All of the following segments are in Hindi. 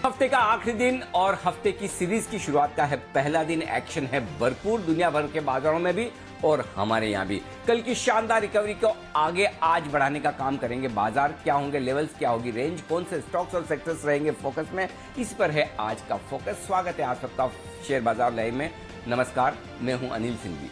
हफ्ते का आखिरी दिन और हफ्ते की सीरीज की शुरुआत का है पहला दिन। एक्शन है भरपूर दुनिया भर के बाजारों में भी और हमारे यहाँ भी। कल की शानदार रिकवरी को आगे आज बढ़ाने का काम करेंगे बाजार। क्या होंगे लेवल्स, क्या होगी रेंज, कौन से स्टॉक्स और सेक्टर्स रहेंगे फोकस में, इस पर है आज का फोकस। स्वागत है आप सबका शेयर बाजार लाइव में। नमस्कार, मैं हूं अनिल सिंघवी।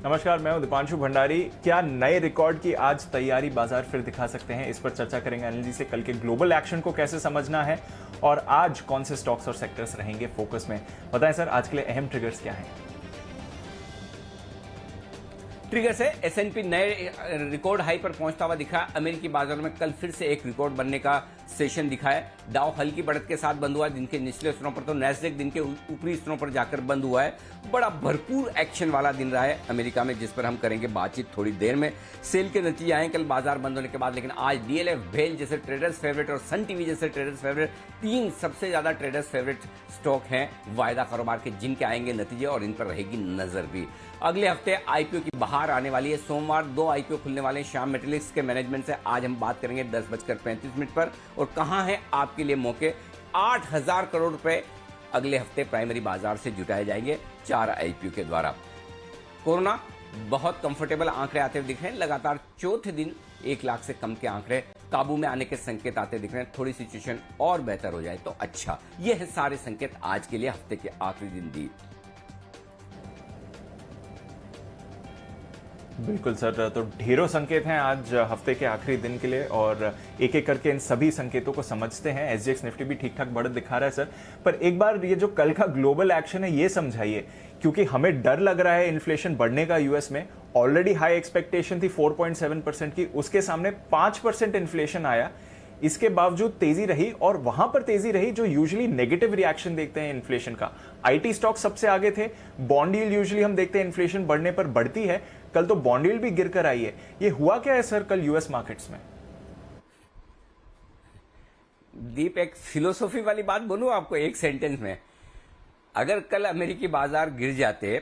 नमस्कार, मैं हूं दीपांशु भंडारी। क्या नए रिकॉर्ड की आज तैयारी बाजार फिर दिखा सकते हैं, इस पर चर्चा करेंगे अनिल जी से। कल के ग्लोबल एक्शन को कैसे समझना है और आज कौन से स्टॉक्स और सेक्टर्स रहेंगे फोकस में, बताएं सर। आज के लिए अहम ट्रिगर्स क्या हैं? ट्रिगर्स है S&P नए रिकॉर्ड हाई पर पहुंचता हुआ दिखा। अमेरिकी बाजारों में कल फिर से एक रिकॉर्ड बनने का सेशन दिखा है। डाउ हल्की बढ़त के साथ बंद हुआ है दिन के निचले स्तरों पर, तो नैस्डैक दिन के ऊपरी स्तरों पर जाकर बंद हुआ है। बड़ा भरपूर एक्शन वाला दिन रहा है अमेरिका में, जिस पर हम करेंगे बातचीत थोड़ी देर में। सेल के नतीजे आए कल बाजार बंद होने के बाद, लेकिन आज DLF, भेल जैसे ट्रेडर्स फेवरेट और सन टीवी जैसे ट्रेडर्स फेवरेट, तीन सबसे ज्यादा ट्रेडर्स फेवरेट स्टॉक हैं वायदा कारोबार के, जिनके आएंगे नतीजे और इन पर रहेगी नजर भी। अगले हफ्ते IPO की बाहर आने वाली है। सोमवार 2 IPO खुलने वाले हैं। श्याम मेटालिक्स के मैनेजमेंट से आज हम बात करेंगे 10:35 पर। और कहां है आपके लिए मौके। 8,000 करोड़ रुपए अगले हफ्ते प्राइमरी बाजार से जुटाए जाएंगे 4 IPO के द्वारा। कोरोना बहुत कंफर्टेबल आंकड़े आते हुए दिख रहे हैं। लगातार चौथे दिन 1 लाख से कम के आंकड़े काबू में आने के संकेत आते दिख रहे हैं। थोड़ी सिचुएशन और बेहतर हो जाए तो अच्छा। ये है सारे संकेत आज के लिए हफ्ते के आखिरी दिन दी। बिल्कुल सर, तो ढेरों संकेत हैं आज हफ्ते के आखिरी दिन के लिए और एक एक करके इन सभी संकेतों को समझते हैं। SGX निफ्टी भी ठीक ठाक बढ़त दिखा रहा है सर, पर एक बार ये जो कल का ग्लोबल एक्शन है ये समझाइए, क्योंकि हमें डर लग रहा है इन्फ्लेशन बढ़ने का। यूएस में ऑलरेडी हाई एक्सपेक्टेशन थी 4.7% की, उसके सामने 5% इन्फ्लेशन आया। इसके बावजूद तेजी रही और वहां पर तेजी रही जो यूजुअली नेगेटिव रिएक्शन देखते हैं इन्फ्लेशन का। IT स्टॉक सबसे आगे थे। बॉन्ड यील्ड यूजुअली हम देखते हैं इन्फ्लेशन बढ़ने पर बढ़ती है, कल तो बॉन्ड यील्ड भी गिर कर आई है। ये हुआ क्या है सर कल यूएस मार्केट्स में? दीप, एक फिलोसॉफी वाली बात बोलूं आपको एक सेंटेंस में। अगर कल अमेरिकी बाजार गिर जाते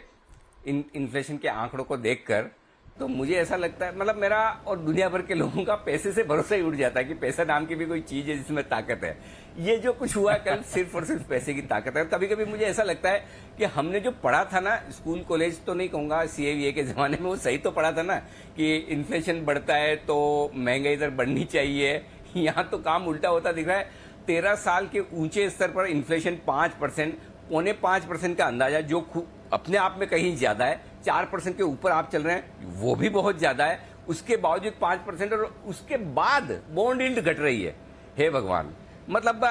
इन्फ्लेशन के आंकड़ों को देखकर, तो मुझे ऐसा लगता है, मतलब मेरा और दुनिया भर के लोगों का पैसे से भरोसा ही उठ जाता है कि पैसा नाम की भी कोई चीज है जिसमें ताकत है। ये जो कुछ हुआ कल सिर्फ और सिर्फ पैसे की ताकत है। कभी कभी मुझे ऐसा लगता है कि हमने जो पढ़ा था ना, स्कूल कॉलेज तो नहीं कहूंगा, CA के जमाने में, वो सही तो पढ़ा था ना कि इन्फ्लेशन बढ़ता है तो महंगाई दर बढ़नी चाहिए। यहाँ तो काम उल्टा होता दिख रहा है। 13 साल के ऊंचे स्तर पर इन्फ्लेशन 5%, 4.5% का अंदाजा, जो अपने आप में कहीं ज्यादा है। 4% के ऊपर आप चल रहे हैं, वो भी बहुत ज्यादा है। उसके बावजूद 5%, और उसके बाद बॉन्ड यील्ड घट रही है। हे भगवान, मतलब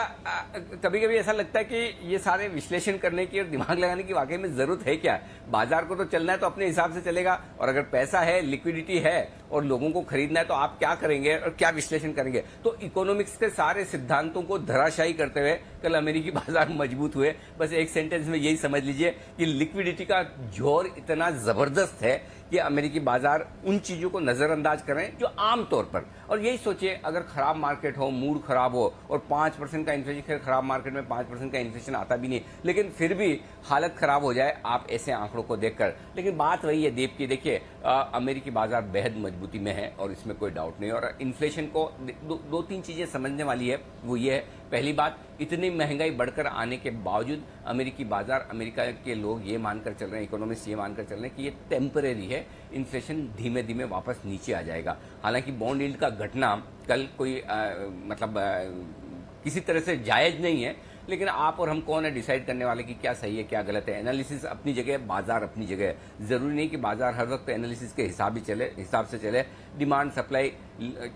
कभी कभी ऐसा लगता है कि ये सारे विश्लेषण करने की और दिमाग लगाने की वाकई में जरूरत है क्या? बाजार को तो चलना है तो अपने हिसाब से चलेगा, और अगर पैसा है, लिक्विडिटी है और लोगों को खरीदना है तो आप क्या करेंगे और क्या विश्लेषण करेंगे? तो इकोनॉमिक्स के सारे सिद्धांतों को धराशायी करते हुए कल अमेरिकी बाजार मजबूत हुए। बस एक सेंटेंस में यही समझ लीजिए कि लिक्विडिटी का जोर इतना जबरदस्त है कि अमेरिकी बाजार उन चीजों को नजरअंदाज करें जो आमतौर पर, और यही सोचिए अगर खराब मार्केट हो, मूड खराब हो और 5% का इन्फ्लेशन, खराब मार्केट में 5% का इन्फ्लेशन आता भी नहीं, लेकिन फिर भी हालत खराब हो जाए आप ऐसे आंकड़ों को देखकर। लेकिन बात वही है दीप की, देखिए अमेरिकी बाजार बेहद मजबूती में है और इसमें कोई डाउट नहीं। और इन्फ्लेशन को दो तीन चीजें समझने वाली है। वो ये है, पहली बात, इतनी महंगाई बढ़कर आने के बावजूद अमेरिकी बाजार, अमेरिका के लोग ये मानकर चल रहे हैं, इकोनॉमिस्ट ये मानकर चल रहे हैं कि ये टेम्परेरी है, इन्फ्लेशन धीमे धीमे वापस नीचे आ जाएगा। हालांकि बॉन्ड यील्ड का घटना कल कोई किसी तरह से जायज नहीं है, लेकिन आप और हम कौन है डिसाइड करने वाले कि क्या सही है क्या गलत है। एनालिसिस अपनी जगह, बाजार अपनी जगह है। जरूरी नहीं कि बाजार हर वक्त एनालिसिस के हिसाब से चले। डिमांड सप्लाई,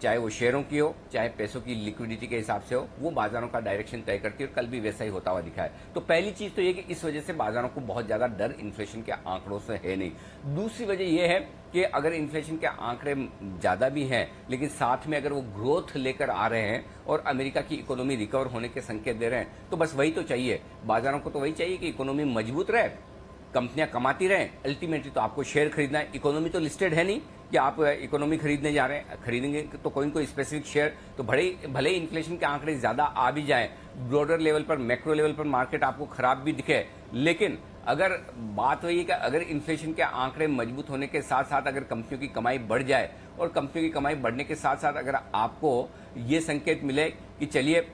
चाहे वो शेयरों की हो चाहे पैसों की लिक्विडिटी के हिसाब से हो, वो बाजारों का डायरेक्शन तय करती है और कल भी वैसा ही होता हुआ दिखा है। तो पहली चीज तो ये कि इस वजह से बाजारों को बहुत ज्यादा डर इन्फ्लेशन के आंकड़ों से है नहीं। दूसरी वजह यह है कि अगर इन्फ्लेशन के आंकड़े ज्यादा भी हैं, लेकिन साथ में अगर वो ग्रोथ लेकर आ रहे हैं और अमेरिका की इकोनॉमी रिकवर होने के संकेत दे रहे हैं, तो बस वही तो चाहिए। बाजारों को तो वही चाहिए कि इकोनॉमी मजबूत रहे, कंपनियां कमाती रहें। अल्टीमेटली तो आपको शेयर खरीदना है। इकोनॉमी तो लिस्टेड है नहीं कि आप इकोनॉमी खरीदने जा रहे हैं। खरीदेंगे तो कोई स्पेसिफिक शेयर, तो भले ही इन्फ्लेशन के आंकड़े ज्यादा आ भी जाएं, ब्रॉडर लेवल पर, मैक्रो लेवल पर मार्केट आपको खराब भी दिखे, लेकिन अगर बात वही है कि अगर इन्फ्लेशन के आंकड़े मजबूत होने के साथ साथ अगर कंपनियों की कमाई बढ़ जाए और कंपनियों की कमाई बढ़ने के साथ साथ अगर आपको ये संकेत मिले कि चलिए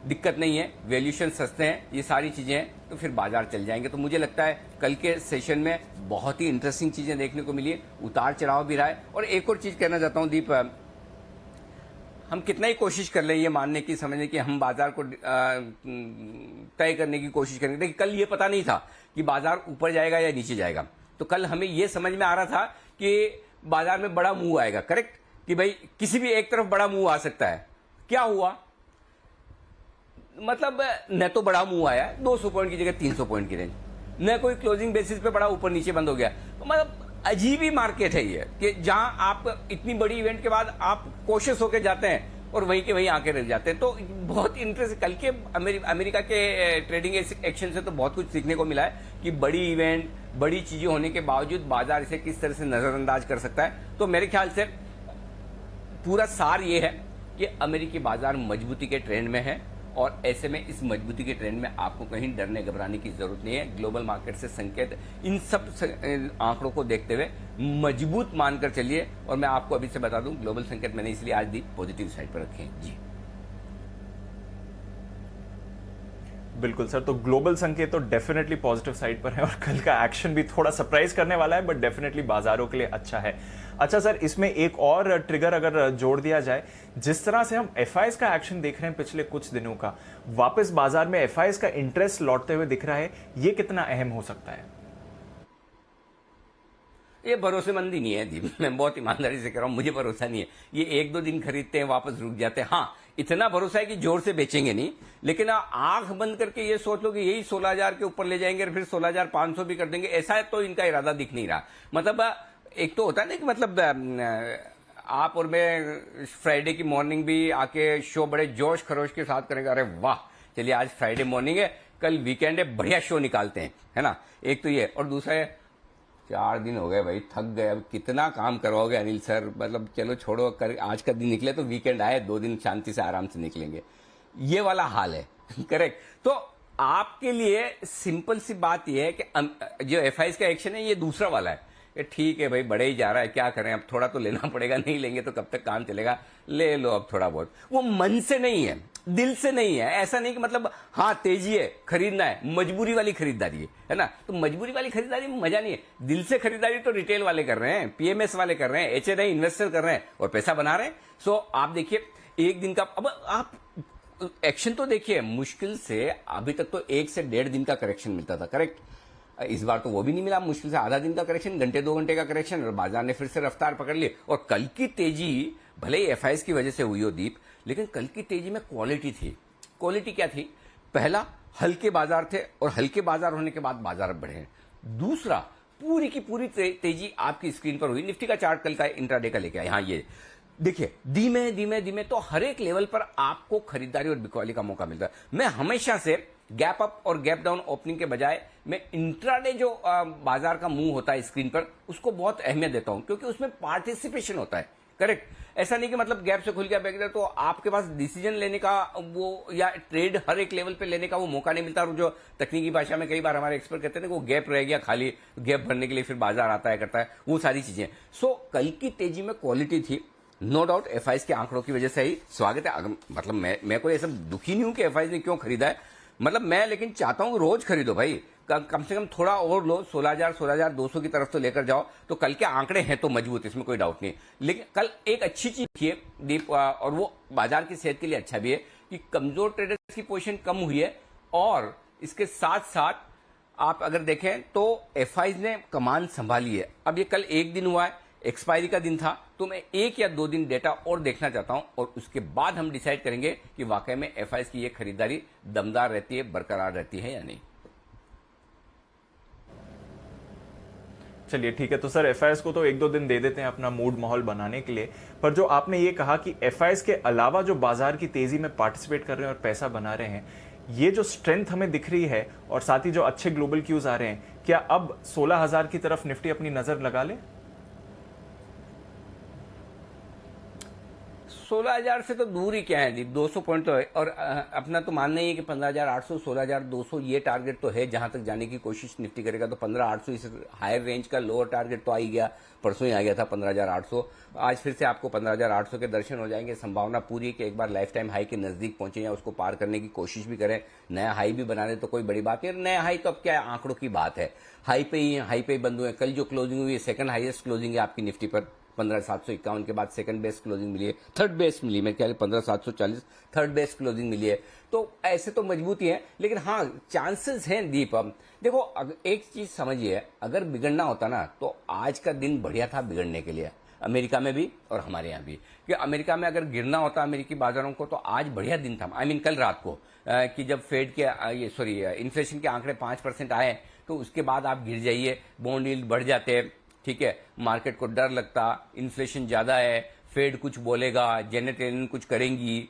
दिक्कत नहीं है, वैल्यूएशन सस्ते हैं, ये सारी चीजें हैं, तो फिर बाजार चल जाएंगे। तो मुझे लगता है कल के सेशन में बहुत ही इंटरेस्टिंग चीजें देखने को मिली है, उतार चढ़ाव भी रहा है। और एक और चीज कहना चाहता हूं दीप, हम कितना ही कोशिश कर लें ये मानने की, समझने की, हम बाजार को तय करने की कोशिश करेंगे। देखिए कल ये पता नहीं था कि बाजार ऊपर जाएगा या नीचे जाएगा, तो कल हमें ये समझ में आ रहा था कि बाजार में बड़ा मूव आएगा, करेक्ट, कि भाई किसी भी एक तरफ बड़ा मूव आ सकता है। क्या हुआ, मतलब न तो बड़ा मूव आया 200 पॉइंट की जगह 300 पॉइंट की रेंज, न कोई क्लोजिंग बेसिस पे बड़ा ऊपर नीचे बंद हो गया। तो मतलब अजीब ही मार्केट है ये, कि जहां आप इतनी बड़ी इवेंट के बाद आप कोशिश होकर जाते हैं और वहीं के वहीं आके रह जाते हैं। तो बहुत इंटरेस्ट, कल के अमेरिका के ट्रेडिंग एक्शन से तो बहुत कुछ सीखने को मिला है कि बड़ी इवेंट, बड़ी चीजें होने के बावजूद बाजार इसे किस तरह से नजरअंदाज कर सकता है। तो मेरे ख्याल से पूरा सार ये है कि अमेरिकी बाजार मजबूती के ट्रेंड में है और ऐसे में इस मजबूती के ट्रेंड में आपको कहीं डरने घबराने की जरूरत नहीं है। ग्लोबल मार्केट से संकेत इन सब आंकड़ों को देखते हुए मजबूत मानकर चलिए। और मैं आपको अभी से बता दूं, ग्लोबल संकेत मैंने इसलिए आज दी पॉजिटिव साइड पर रखे हैं। जी बिल्कुल सर, तो ग्लोबल संकेत तो डेफिनेटली पॉजिटिव साइड पर है और कल का एक्शन भी थोड़ा सरप्राइज करने वाला है, बट डेफिनेटली बाजारों के लिए अच्छा है। अच्छा सर, इसमें एक और ट्रिगर अगर जोड़ दिया जाए, जिस तरह से हम एफआईएस का एक्शन देख रहे हैं पिछले कुछ दिनों का, वापस बाजार में एफआईएस का इंटरेस्ट लौटते हुए दिख रहा है, ये कितना अहम हो सकता है? ये भरोसेमंद ही नहीं है दीप, मैं बहुत ईमानदारी से कह रहा हूं, मुझे भरोसा नहीं है। ये 1-2 दिन खरीदते हैं, वापस रुक जाते हैं। हाँ, इतना भरोसा है कि जोर से बेचेंगे नहीं, लेकिन आंख बंद करके ये सोच लो कि यही 16,000 के ऊपर ले जाएंगे और फिर 16,500 भी कर देंगे, ऐसा तो इनका इरादा दिख नहीं रहा। मतलब एक तो होता है ना कि मतलब आप और मैं फ्राइडे की मॉर्निंग भी आके शो बड़े जोश खरोश के साथ करेंगे, अरे वाह चलिए आज फ्राइडे मॉर्निंग है, कल वीकेंड है, बढ़िया शो निकालते हैं, है ना। एक तो ये, और दूसरा है 4 दिन हो गए भाई, थक गए, अब कितना काम करवाओगे अनिल सर, मतलब चलो छोड़ो, आज का दिन निकले तो वीकेंड आए, 2 दिन शांति से आराम से निकलेंगे, ये वाला हाल है। करेक्ट। तो आपके लिए सिंपल सी बात यह है कि जो एफआईएस का एक्शन है ये दूसरा वाला है, कि ठीक है भाई बढ़े ही जा रहा है, क्या करें, अब थोड़ा तो लेना पड़ेगा, नहीं लेंगे तो कब तक काम चलेगा, ले लो अब थोड़ा बहुत। वो मन से नहीं है, दिल से नहीं है, ऐसा नहीं कि मतलब हाँ तेजी है, खरीदना है, मजबूरी वाली खरीदारी है ना। तो मजबूरी वाली खरीदारी में मजा नहीं है। दिल से खरीदारी तो रिटेल वाले कर रहे हैं, पीएमएस वाले कर रहे हैं, एचएनआई इन्वेस्टर कर रहे हैं और पैसा बना रहे हैं। सो आप देखिए एक दिन का, अब आप एक्शन तो देखिए, मुश्किल से अभी तक तो 1 से 1.5 दिन का करेक्शन मिलता था, करेक्ट। इस बार तो वो भी नहीं मिला, मुश्किल से आधा दिन का करेक्शन, घंटे 2 घंटे का करेक्शन, और बाजार ने फिर से रफ्तार पकड़ ली। और कल की तेजी भले ही एफआईएस की वजह से हुई हो दीप, लेकिन कल की तेजी में क्वालिटी थी। क्वालिटी क्या थी? पहला, हल्के बाजार थे और हल्के बाजार होने के बाद बाजार बढ़े। दूसरा, पूरी की पूरी तेजी आपकी स्क्रीन पर हुई। निफ्टी का चार्ट कल का इंट्राडे का लेके आए, हाँ ये देखिए, धीमे धीमे धीमे तो हर एक लेवल पर आपको खरीदारी और बिकवाली का मौका मिलता है। मैं हमेशा से गैप अप और गैप डाउन ओपनिंग के बजाय मैं इंट्राडे जो बाजार का मूव होता है स्क्रीन पर, उसको बहुत अहमियत देता हूं, क्योंकि उसमें पार्टिसिपेशन होता है। करेक्ट। ऐसा नहीं कि मतलब गैप से खुल गया बैठ गया तो आपके पास डिसीजन लेने का वो, या ट्रेड हर एक लेवल पे लेने का वो मौका नहीं मिलता। और जो तकनीकी भाषा में कई बार हमारे एक्सपर्ट कहते हैं वो गैप रह गया खाली, गैप भरने के लिए फिर बाजार आता है करता है, वो सारी चीजें। सो कल की तेजी में क्वालिटी थी, नो डाउट एफआईएस के आंकड़ों की वजह से ही स्वागत है। मतलब मैं कोई ऐसा दुखी नहीं हूं कि एफआईएस ने क्यों खरीदा है, मतलब मैं लेकिन चाहता हूं रोज खरीदो भाई, कम से कम थोड़ा और लो, 16,000 16,200 की तरफ तो लेकर जाओ। तो कल के आंकड़े हैं तो मजबूत, इसमें कोई डाउट नहीं। लेकिन कल एक अच्छी चीज थी दीप, और वो बाजार की सेहत के लिए अच्छा भी है कि कमजोर ट्रेडर्स की पोजीशन कम हुई है। और इसके साथ साथ आप अगर देखें तो एफआईएस ने कमान संभाली है। अब ये कल 1 दिन हुआ है, एक्सपायरी का दिन था, तो मैं 1 या 2 दिन डेटा और देखना चाहता हूं और उसके बाद हम डिसाइड करेंगे कि वाकई में एफआईएस की ये खरीदारी दमदार रहती है, बरकरार रहती है या नहीं। चलिए ठीक है, तो सर एफआईएस को तो 1-2 दिन दे देते हैं अपना मूड माहौल बनाने के लिए, पर जो आपने ये कहा कि एफआईएस के अलावा जो बाजार की तेजी में पार्टिसिपेट कर रहे हैं और पैसा बना रहे हैं, ये जो स्ट्रेंथ हमें दिख रही है और साथ ही जो अच्छे ग्लोबल क्यूज आ रहे हैं, क्या अब 16,000 की तरफ निफ्टी अपनी नजर लगा ले? 16,000 से तो दूर ही क्या है दीप, 200 पॉइंट तो है। और अपना तो मानना ही है कि 15,800 16,200 ये टारगेट तो है जहां तक जाने की कोशिश निफ्टी करेगा। तो 15,800 इस हायर रेंज का लोअर टारगेट तो आ ही गया, परसों ही आ गया था 15,800। आज फिर से आपको 15,800 के दर्शन हो जाएंगे। संभावना पूरी है कि एक बार लाइफ टाइम हाई के नजदीक पहुंचे या उसको पार करने की कोशिश भी करें। नया हाई भी बना दे तो कोई बड़ी बात नहीं। नया हाई तो अब क्या है, आंकड़ों की बात है। हाई पे ही बंद हुए। कल जो क्लोजिंग हुई है सेकंड हाईएस्ट क्लोजिंग है आपकी निफ्टी पर 15,751 के बाद सेकंड बेस्ट क्लोजिंग मिली है, थर्ड बेस्ट मिली मेरे ख्याल 15,740 थर्ड बेस्ट क्लोजिंग मिली है। तो ऐसे तो मजबूती है, लेकिन हाँ चांसेस हैं दीप। अब देखो एक चीज समझिए, अगर बिगड़ना होता ना तो आज का दिन बढ़िया था बिगड़ने के लिए, अमेरिका में भी और हमारे यहाँ भी। कि अमेरिका में अगर गिरना होता अमेरिकी बाजारों को तो आज बढ़िया दिन था। आई मीन कल रात को कि जब फेड के इन्फ्लेशन के आंकड़े 5% आए तो उसके बाद आप गिर जाइए, बॉन्ड यील्ड बढ़ जाते, ठीक है, मार्केट को डर लगता, इन्फ्लेशन ज्यादा है, फेड कुछ बोलेगा, जेनेट येलन कुछ करेंगी,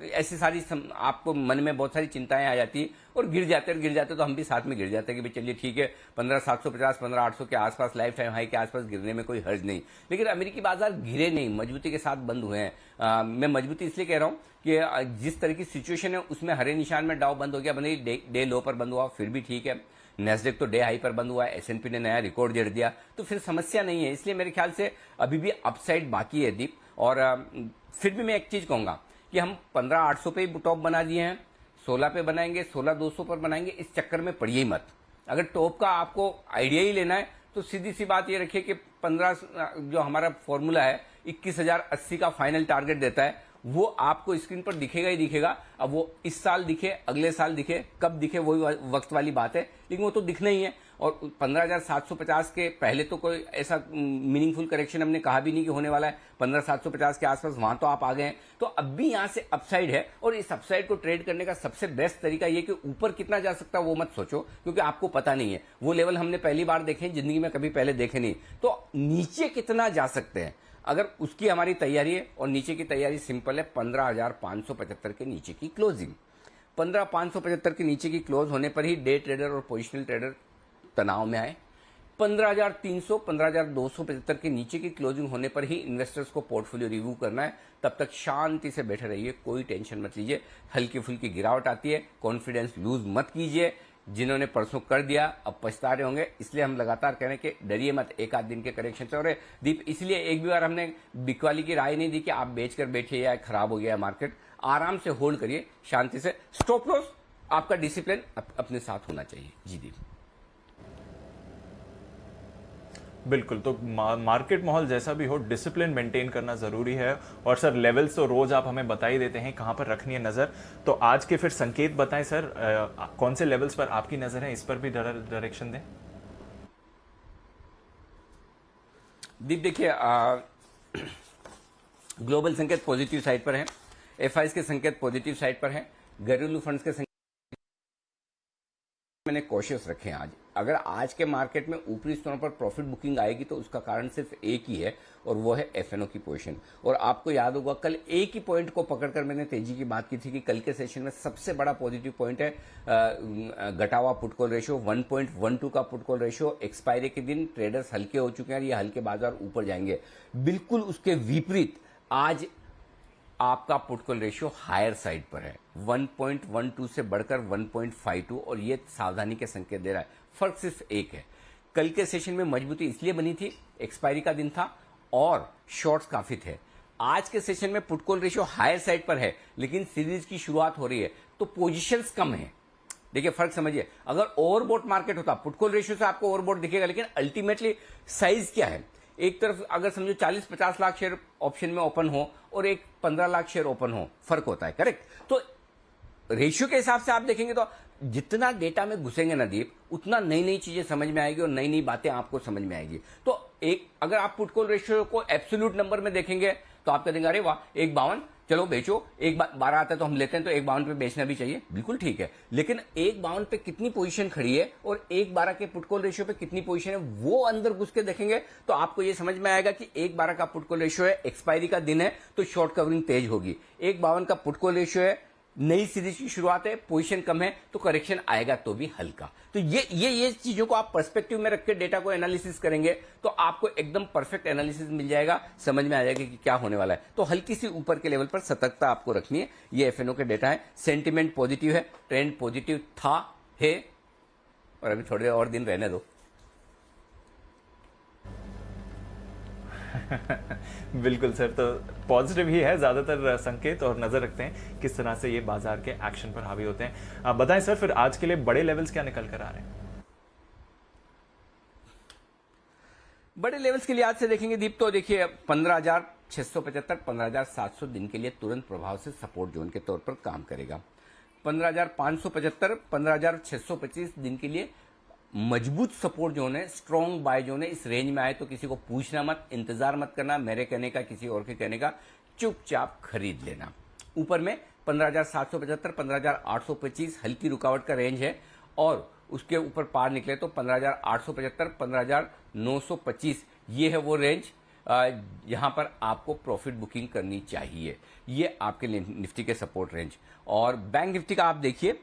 ऐसी सारी आपको मन में बहुत सारी चिंताएं आ जाती और गिर जाते तो हम भी साथ में गिर जाते कि भाई चलिए ठीक है 15,750 15,800 के आसपास लाइफ टाइम हाई के आसपास गिरने में कोई हर्ज नहीं। लेकिन अमेरिकी बाजार गिरे नहीं, मजबूती के साथ बंद हुए हैं। मैं मजबूती इसलिए कह रहा हूं कि जिस तरह की सिचुएशन है उसमें हरे निशान में डाउ बंद हो गया, भले डे लो पर बंद हुआ फिर भी ठीक है। नेस्डेक तो डे हाई पर बंद हुआ है, एसएनपी ने नया रिकॉर्ड जड़ दिया, तो फिर समस्या नहीं है। इसलिए मेरे ख्याल से अभी भी अपसाइड बाकी है दीप। और फिर भी मैं एक चीज कहूंगा कि हम 15,800 पे ही टॉप बना दिए हैं, 16 पे बनाएंगे, 16,200 पर बनाएंगे, इस चक्कर में पड़िए ही मत। अगर टॉप का आपको आइडिया ही लेना है तो सीधी सी बात ये रखिए कि 15 जो हमारा फॉर्मूला है 21,080 का फाइनल टारगेट देता है, वो आपको स्क्रीन पर दिखेगा ही दिखेगा। अब वो इस साल दिखे, अगले साल दिखे, कब दिखे वही वक्त वाली बात है, लेकिन वो तो दिखना ही है। और 15,750 के पहले तो कोई ऐसा मीनिंगफुल करेक्शन हमने कहा भी नहीं कि होने वाला है। 15,750 के आसपास वहां तो आप आ गए हैं, तो अब भी यहां से अपसाइड है। और इस अपसाइड को ट्रेड करने का सबसे बेस्ट तरीका ये कि ऊपर कितना जा सकता है वो मत सोचो, क्योंकि आपको पता नहीं है। वो लेवल हमने पहली बार देखे, जिंदगी में कभी पहले देखे नहीं। तो नीचे कितना जा सकते हैं, अगर उसकी हमारी तैयारी है, और नीचे की तैयारी सिंपल है, 15,575 के नीचे की क्लोजिंग। 15,575 के नीचे की क्लोज होने पर ही डे ट्रेडर और पोजिशनल ट्रेडर तनाव में आए। 15,300 15,275 के नीचे की क्लोजिंग होने पर ही इन्वेस्टर्स को पोर्टफोलियो रिव्यू करना है। तब तक शांति से बैठे रहिए, कोई टेंशन मत लीजिए। हल्की फुल्की गिरावट आती है, कॉन्फिडेंस लूज मत कीजिए। जिन्होंने परसों कर दिया अब पछता रहे होंगे, इसलिए हम लगातार कह रहे हैं कि डरिए मत एक आध दिन के करेक्शन से। और दीप इसलिए एक भी बार हमने बिकवाली की राय नहीं दी कि आप बेचकर बैठिए या खराब हो गया मार्केट। आराम से होल्ड करिए, शांति से। स्टॉप लॉस आपका डिसिप्लिन अपने साथ होना चाहिए। जी दीप बिल्कुल, तो मार्केट माहौल जैसा भी हो डिसिप्लिन मेंटेन करना जरूरी है। और सर लेवल्स तो रोज आप हमें बता ही देते हैं कहां पर रखनी है नजर, तो आज के फिर संकेत बताएं सर, कौन से लेवल्स पर आपकी नजर है, इस पर भी डायरेक्शन दें। दीप देखिए, ग्लोबल संकेत पॉजिटिव साइड पर है, एफआईएस के संकेत पॉजिटिव साइड पर है, घरेलू फंड्स के संकेत मैंने कॉशियस रखे हैं आज। अगर आज के मार्केट में ऊपरी स्तरों पर प्रॉफिट बुकिंग आएगी तो उसका कारण सिर्फ एक ही है, और वो है एफएनओ की पोजीशन। और आपको याद होगा कल एक ही पॉइंट को पकड़कर मैंने तेजी की बात की थी कि कल के सेशन में सबसे बड़ा पॉजिटिव पॉइंट है घटा हुआ पुट कॉल रेशियो, 1.12 का पुट कॉल रेशियो। एक्सपायरी के दिन ट्रेडर्स हल्के हो चुके हैं, ये हल्के बाजार ऊपर जाएंगे। बिल्कुल उसके विपरीत आज आपका put call ratio higher side पर है, 1.12 से बढ़कर 1.52, और ये सावधानी के संकेत दे रहा है। फर्क सिर्फ एक है, कल के सेशन में मजबूती इसलिए बनी थी, एक्सपायरी का दिन था और शॉर्ट्स काफी थे। आज के सेशन में put call ratio higher side पर है, लेकिन सीरीज की शुरुआत हो रही है तो पोजीशंस कम है। देखिए फर्क समझिए, अगर ओवरबोट मार्केट होता पुट कॉल रेशियो से आपको ओवरबोट दिखेगा, लेकिन अल्टीमेटली साइज क्या है। एक तरफ अगर समझो 40-50 लाख शेयर ऑप्शन में ओपन हो और एक 15 लाख शेयर ओपन हो, फर्क होता है, करेक्ट। तो रेशियो के हिसाब से आप देखेंगे तो जितना डेटा में घुसेंगे ना दीप, उतना नई नई चीजें समझ में आएगी और नई नई बातें आपको समझ में आएगी। तो एक अगर आप पुट कॉल रेशियो को एब्सोल्यूट नंबर में देखेंगे तो आप कहेंगे अरे वाह 1.52 चलो बेचो, 1.12 आता है तो हम लेते हैं, तो 1.52 पे बेचना भी चाहिए, बिल्कुल ठीक है। लेकिन 1.52 पे कितनी पोजीशन खड़ी है और 1.12 के पुट कॉल रेशियो पे कितनी पोजीशन है, वो अंदर घुस के देखेंगे तो आपको ये समझ में आएगा कि 1.12 का पुट कॉल रेशियो है, एक्सपायरी का दिन है तो शॉर्ट कवरिंग तेज होगी। 1.52 का पुट कॉल रेशियो है, नई सीरीज की शुरुआत है, पोजीशन कम है, तो करेक्शन आएगा तो भी हल्का। तो ये चीजों को आप पर्सपेक्टिव में रख के डेटा को एनालिसिस करेंगे तो आपको एकदम परफेक्ट एनालिसिस मिल जाएगा, समझ में आ जाएगा कि क्या होने वाला है। तो हल्की सी ऊपर के लेवल पर सतर्कता आपको रखनी है। ये एफएनओ के डेटा है, सेंटिमेंट पॉजिटिव है, ट्रेंड पॉजिटिव था, है, और अभी थोड़े और दिन रहने दो। बिल्कुल सर, तो पॉजिटिव ही है ज्यादातर संकेत, और नजर रखते हैं किस तरह से ये बाजार के एक्शन पर हावी होते हैं। आप बताएं सर, फिर आज के लिए बड़े लेवल्स क्या निकल कर आ रहे हैं? बड़े लेवल्स के लिए आज से देखेंगे दीप, तो देखिए 15,675 15,700 दिन के लिए तुरंत प्रभाव से सपोर्ट जोन के तौर पर काम करेगा। 15,575 15,625 दिन के लिए मजबूत सपोर्ट जोन है, स्ट्रॉन्ग बाय जोन है। इस रेंज में आए तो किसी को पूछना मत, इंतजार मत करना, मेरे कहने का किसी और के कहने का, चुपचाप खरीद लेना। ऊपर में 15,775 15,825 हल्की रुकावट का रेंज है, और उसके ऊपर पार निकले तो 15,875 15,925 ये है वो रेंज यहां पर आपको प्रॉफिट बुकिंग करनी चाहिए। ये आपके लिए निफ्टी के सपोर्ट रेंज। और बैंक निफ्टी का आप देखिए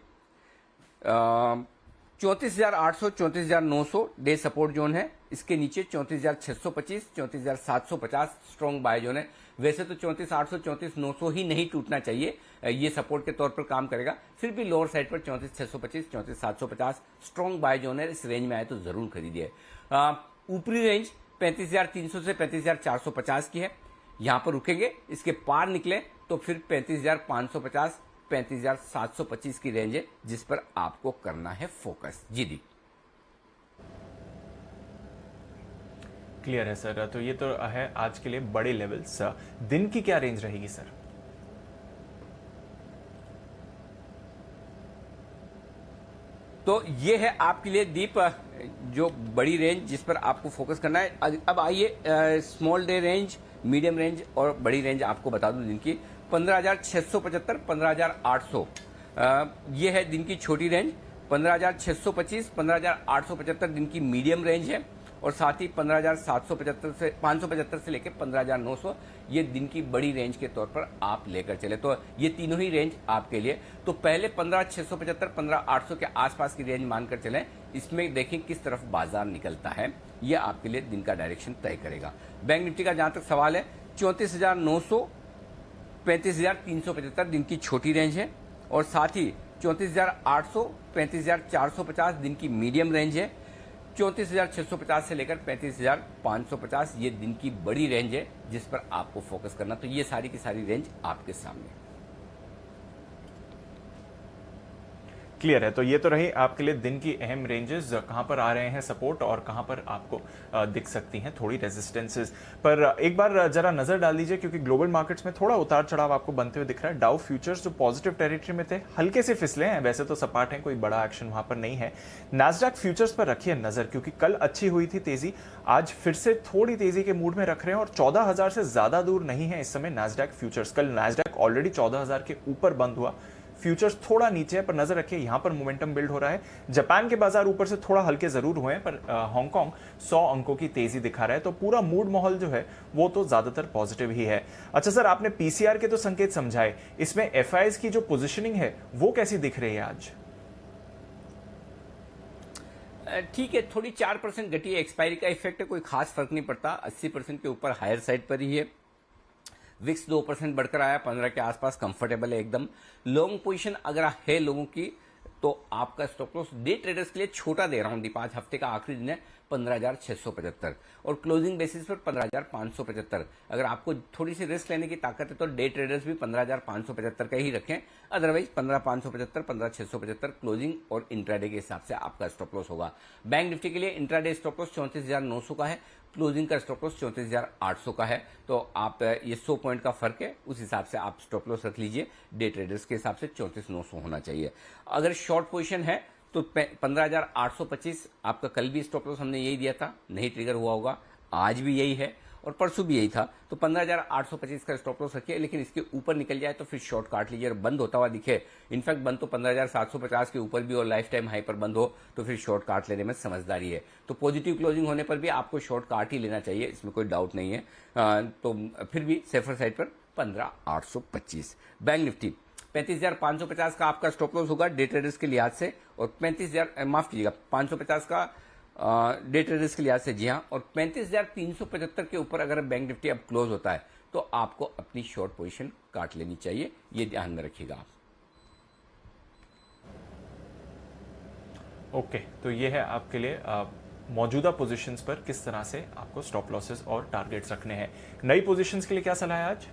34,800 34,900 डे सपोर्ट जोन है। इसके नीचे 34,625 34,750 स्ट्रॉन्ग बाय जोन है। वैसे तो 34,800 34,900 ही नहीं टूटना चाहिए, ये सपोर्ट के तौर पर काम करेगा। फिर भी लोअर साइड पर 34,625 34,750 स्ट्रॉन्ग बाय जोन है। इस रेंज में आए तो जरूर खरीदिए। ऊपरी रेंज 35,300 से 35,450 की है, यहां पर रुकेंगे। इसके पार निकले तो फिर 35,550 35,725 की रेंज है, जिस पर आपको करना है फोकस। जी दी, क्लियर है सर। तो ये तो है आज के लिए बड़े लेवल्स। दिन की क्या रेंज रहेगी सर? तो ये है आपके लिए दीप जो बड़ी रेंज जिस पर आपको फोकस करना है। अब आइए small day range, medium range और बड़ी रेंज आपको बता दूं दिन की। 15,675 15,800 ये है दिन की छोटी रेंज। 15,625 15,875 दिन की मीडियम रेंज है, और साथ ही 15,775 से 575 से लेकर 15,900 ये दिन की बड़ी रेंज के तौर पर आप लेकर चले। तो ये तीनों ही रेंज आपके लिए। तो पहले 15,675 15,800 के आसपास की रेंज मानकर चलें। इसमें देखें किस तरफ बाजार निकलता है, ये आपके लिए दिन का डायरेक्शन तय करेगा। बैंक निफ्टी का जहां तक सवाल है 34,900 35,375 दिन की छोटी रेंज है, और साथ ही 34,800 35,450 दिन की मीडियम रेंज है। 34,650 से लेकर 35,550 ये दिन की बड़ी रेंज है, जिस पर आपको फोकस करना। तो ये सारी की सारी रेंज आपके सामने। क्लियर है। तो ये तो रही आपके लिए दिन की अहम रेंजेस, कहां पर आ रहे हैं सपोर्ट और कहां पर आपको दिख सकती हैं थोड़ी रेजिस्टेंसेस। पर एक बार जरा नजर डाल दीजिए, क्योंकि ग्लोबल मार्केट्स में थोड़ा उतार चढ़ाव आपको बनते हुए दिख रहा है। डाउ फ्यूचर्स जो पॉजिटिव टेरिटरी में थे हल्के से फिसले हैं, वैसे तो सपाट हैं, कोई बड़ा एक्शन वहां पर नहीं है। नैस्डैक फ्यूचर्स पर रखिए नजर, क्योंकि कल अच्छी हुई थी तेजी, आज फिर से थोड़ी तेजी के मूड में रख रहे हैं, और 14,000 से ज्यादा दूर नहीं है इस समय नैस्डैक फ्यूचर्स। कल नैस्डैक ऑलरेडी 14,000 के ऊपर बंद हुआ, फ्यूचर्स थोड़ा नीचे है, पर नजर रखिए यहां पर मोमेंटम बिल्ड हो रहा है। जापान के बाजार ऊपर से थोड़ा हल्के जरूर हुए हैं, पर हांगकांग 100 अंकों की तेजी दिखा रहा है। तो पूरा मूड माहौल जो है वो तो ज्यादातर पॉजिटिव ही है। अच्छा सर, आपने पीसीआर के तो संकेत समझाए, इसमें एफआईज की जो पोजीशनिंग है वो कैसी दिख रही है आज? ठीक है, थोड़ी 4% घटी है, एक्सपायरी का इफेक्ट है, कोई खास फर्क नहीं पड़ता। 80% के ऊपर हायर साइड पर ही है। विक्स 2% बढ़कर आया, 15 के आसपास कंफर्टेबल है एकदम। लॉन्ग पोजीशन अगर है लोगों की, तो आपका स्टॉप लॉस डे ट्रेडर्स के लिए छोटा दे रहा हूं दीप। आज हफ्ते का आखिरी दिन है, 15,675 और क्लोजिंग बेसिस पर 15,575। अगर आपको थोड़ी सी रिस्क लेने की ताकत है तो डे ट्रेडर्स भी 15,575 का ही रखें। अदरवाइज 15,575 15,675 क्लोजिंग और इंट्राडे के हिसाब से आपका स्टॉप लॉस होगा। बैंक निफ्टी के लिए इंट्राडे स्टॉप लॉस 34,900 का है, क्लोजिंग का स्टॉप लॉस 34,800 का है। तो आप ये 100 पॉइंट का फर्क है, उस हिसाब से आप स्टॉप लॉस रख लीजिए। डे ट्रेडर्स के हिसाब से 34,900 होना चाहिए। अगर शॉर्ट पोजीशन है तो 15,825 आपका कल भी स्टॉप लॉस हमने यही दिया था, नहीं ट्रिगर हुआ होगा, आज भी यही है और परसों भी यही था। तो 15,825 का स्टॉप लॉस रखिए, लेकिन इसके ऊपर निकल जाए तो फिर शॉर्ट काट लीजिए। और बंद होता हुआ दिखे, इनफैक्ट बंद तो 15,750 के ऊपर भी और लाइफ टाइम हाई पर बंद हो, तो फिर शॉर्ट काट लेने में समझदारी है। तो पॉजिटिव क्लोजिंग होने पर भी आपको शॉर्ट काट ही लेना चाहिए, इसमें कोई डाउट नहीं है। तो फिर भी सेफर साइड पर 15,825। बैंक निफ्टी 35,550 का आपका स्टॉप लॉस होगा डे ट्रेडर्स के लिहाज से, और 35,000 माफ कीजिएगा 550 का डे ट्रेडर्स के लिहाज से, जी हाँ। और 35,375 के ऊपर अगर बैंक निफ्टी अब क्लोज होता है तो आपको अपनी शॉर्ट पोजीशन काट लेनी चाहिए, ये ध्यान में रखिएगा आप। ओके, तो ये है आपके लिए मौजूदा पोजीशंस पर किस तरह से आपको स्टॉप लॉसेस और टारगेट्स रखने हैं। नई पोजीशंस के लिए क्या सलाह है आज?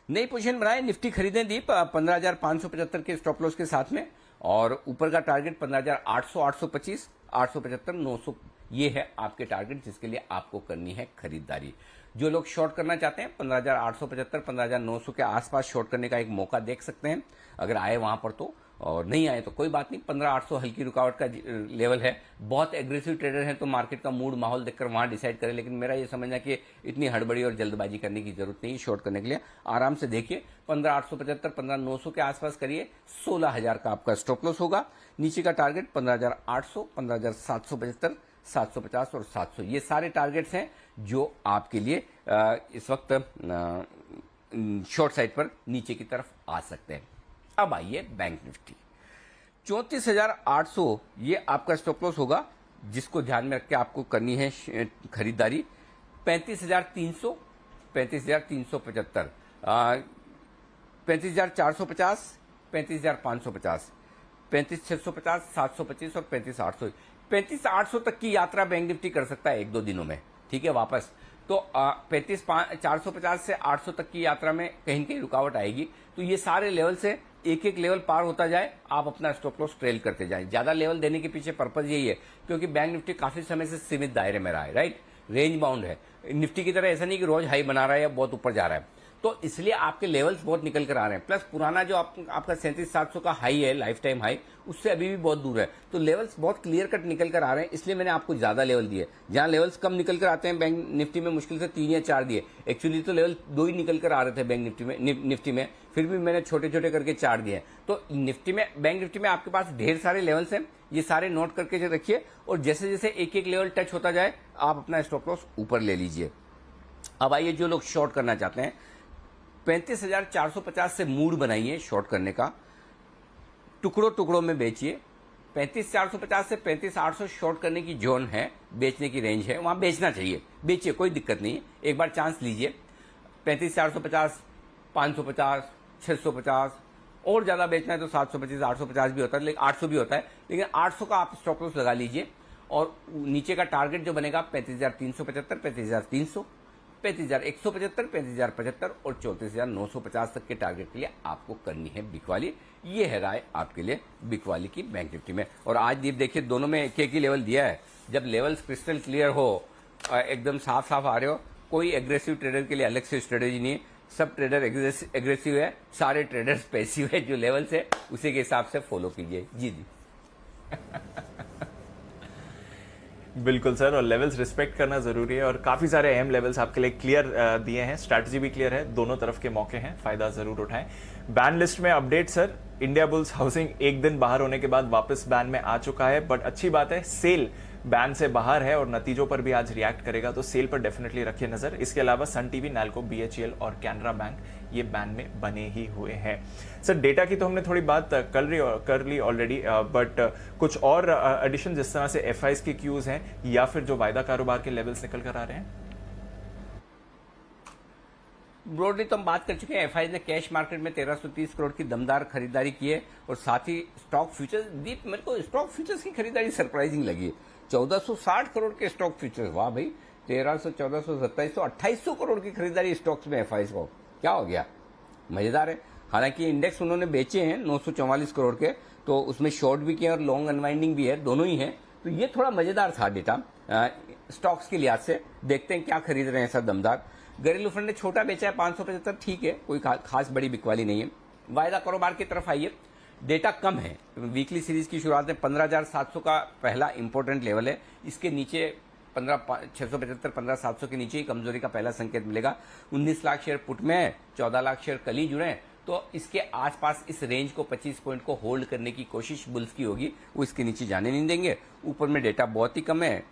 नई पोजीशन बनाए, निफ्टी खरीदें दीप 15,575 के स्टॉप लॉस के साथ में, और ऊपर का टारगेट 15,800, 825, 875, 900, ये है आपके टारगेट जिसके लिए आपको करनी है खरीदारी। जो लोग शॉर्ट करना चाहते हैं 15,875, 15,900 के आसपास शॉर्ट करने का एक मौका देख सकते हैं अगर आए वहां पर तो, और नहीं आए तो कोई बात नहीं। 15,800 हल्की रुकावट का लेवल है। बहुत एग्रेसिव ट्रेडर हैं तो मार्केट का मूड माहौल देखकर वहां डिसाइड करें, लेकिन मेरा ये समझना कि इतनी हड़बड़ी और जल्दबाजी करने की जरूरत नहीं है शॉर्ट करने के लिए। आराम से देखिए 15,875, 15,900 के आसपास करिए, 16,000 का आपका स्टॉप लॉस होगा। नीचे का टारगेट 15,800, 15,775, 750 और 700, ये सारे टारगेट्स हैं जो आपके लिए इस वक्त शॉर्ट साइड पर नीचे की तरफ आ सकते हैं। अब आइए बैंक निफ्टी 34,800, ये आपका स्टॉप लॉस होगा जिसको ध्यान में रख के आपको करनी है खरीदारी। 35,300, 35,375, 35,450, 35,550, 35,650, 725 और 35,800। 35,800 तक की यात्रा बैंक निफ्टी कर सकता है एक दो दिनों में, ठीक है वापस। तो 35,450 से 800 तक की यात्रा में कहीं न कहीं रुकावट आएगी। तो ये सारे लेवल से एक एक लेवल पार होता जाए, आप अपना स्टॉप लॉस ट्रेल करते जाएं। ज्यादा लेवल देने के पीछे पर्पज यही है क्योंकि बैंक निफ्टी काफी समय से सीमित दायरे में रहा है, राइट, रेंज बाउंड है। निफ्टी की तरह ऐसा नहीं कि रोज हाई बना रहा है या बहुत ऊपर जा रहा है, तो इसलिए आपके लेवल्स बहुत निकल कर आ रहे हैं। प्लस पुराना जो आपका 37,700 का हाई है, लाइफ टाइम हाई, उससे अभी भी बहुत दूर है। तो लेवल्स बहुत क्लियर कट निकल कर आ रहे हैं, इसलिए मैंने आपको ज्यादा लेवल दिए। जहां लेवल्स कम निकल कर आते हैं बैंक निफ्टी में मुश्किल से 3 या 4 दिए। एक्चुअली तो लेवल 2 ही निकल कर आ रहे थे बैंक निफ्टी में, फिर भी मैंने छोटे छोटे करके 4 दिए। तो निफ्टी में, बैंक निफ्टी में आपके पास ढेर सारे लेवल्स हैं, ये सारे नोट करके रखिए, और जैसे जैसे एक एक लेवल टच होता जाए आप अपना स्टॉप लॉस ऊपर ले लीजिए। अब आइए जो लोग शॉर्ट करना चाहते हैं, 35,450 से मूड बनाइए शॉर्ट करने का, टुकड़ों टुकड़ों में बेचिए। 35,450 से 35,800 शॉर्ट करने की जोन है, बेचने की रेंज है, वहां बेचना चाहिए, बेचिए, कोई दिक्कत नहीं है, एक बार चांस लीजिए। 35,450, 550, 650, और ज्यादा बेचना है तो 725, 850 भी होता है, लेकिन 800 भी होता है, लेकिन 800 का आप स्टॉप लॉस लगा लीजिए। और नीचे का टारगेट जो बनेगा 35,375, 35,300, 35,175, 35,075 और 34,950 तक के टारगेट के लिए आपको करनी है बिकवाली। ये है राय आपके लिए बिकवाली की बैंक निफ्टी में। और आज दीप देखिए दोनों में एक एक ही लेवल दिया है। जब लेवल्स क्रिस्टल क्लियर हो, एकदम साफ साफ आ रहे हो, कोई एग्रेसिव ट्रेडर के लिए अलग से स्ट्रेटेजी नहीं है, सब ट्रेडर एग्रेसिव है, सारे ट्रेडर्स पैसिव है। जो लेवल्स है उसी के हिसाब से फॉलो कीजिए। जी जी बिल्कुल सर, और लेवल्स रिस्पेक्ट करना जरूरी है, और काफी सारे अहम लेवल्स आपके लिए क्लियर दिए हैं, स्ट्रैटेजी भी क्लियर है, दोनों तरफ के मौके हैं, फायदा जरूर उठाएं। बैन लिस्ट में update sir, India bulls housing एक दिन बाहर होने के बाद वापस बैन में आ चुका है, बट अच्छी बात है सेल बैन से बाहर है और नतीजों पर भी आज रिएक्ट करेगा, तो सेल पर डेफिनेटली रखिए नजर। इसके अलावा सन टीवी, नैल्को, बीएचईएल और कैनरा बैंक ये बैन में बने ही हुए हैं। सर डेटा की तो हमने थोड़ी बात कर ली ऑलरेडी, बट कुछ और एडिशन जिस तरह से एफआईज के क्यूज हैं या फिर जो वायदा कारोबार के लेवल्स निकल कर आ रहे हैं? ब्रॉडली तो हम बात कर चुके हैं। एफआईज ने कैश मार्केट में 1330 करोड़ की दमदार खरीदारी की है, और साथ ही स्टॉक फ्यूचर्स, दीप मेरे को स्टॉक फ्यूचर्स की खरीदारी सरप्राइजिंग लगी। 1460 करोड़ के स्टॉक फ्यूचर्स, वाह भाई, 1300, 1400, 2700, 2800 करोड़ की खरीदारी स्टॉक्स में एफआईज को, क्या हो गया, मजेदार है। हालांकि इंडेक्स उन्होंने बेचे हैं 944 करोड़ के, तो उसमें शॉर्ट भी किए और लॉन्ग अनवाइंडिंग भी है, दोनों ही है। तो ये थोड़ा मजेदार था डेटा स्टॉक्स के लिहाज से। देखते हैं क्या खरीद रहे हैं ऐसा दमदार। घरेलू फंड ने छोटा बेचा है 575, ठीक है, कोई खास बड़ी बिकवाली नहीं है। वायदा कारोबार की तरफ आइए, डेटा कम है। वीकली सीरीज की शुरुआत में 15,700 का पहला इंपॉर्टेंट लेवल है, इसके नीचे 15,675, 15,700 के नीचे ही कमजोरी का पहला संकेत मिलेगा। 19 लाख शेयर पुट में है, 14 लाख शेयर कल ही जुड़े हैं, तो इसके आसपास इस रेंज को 25 पॉइंट को होल्ड करने की कोशिश बुल्स की होगी, वो इसके नीचे जाने नहीं देंगे। ऊपर में डेटा बहुत ही कम है,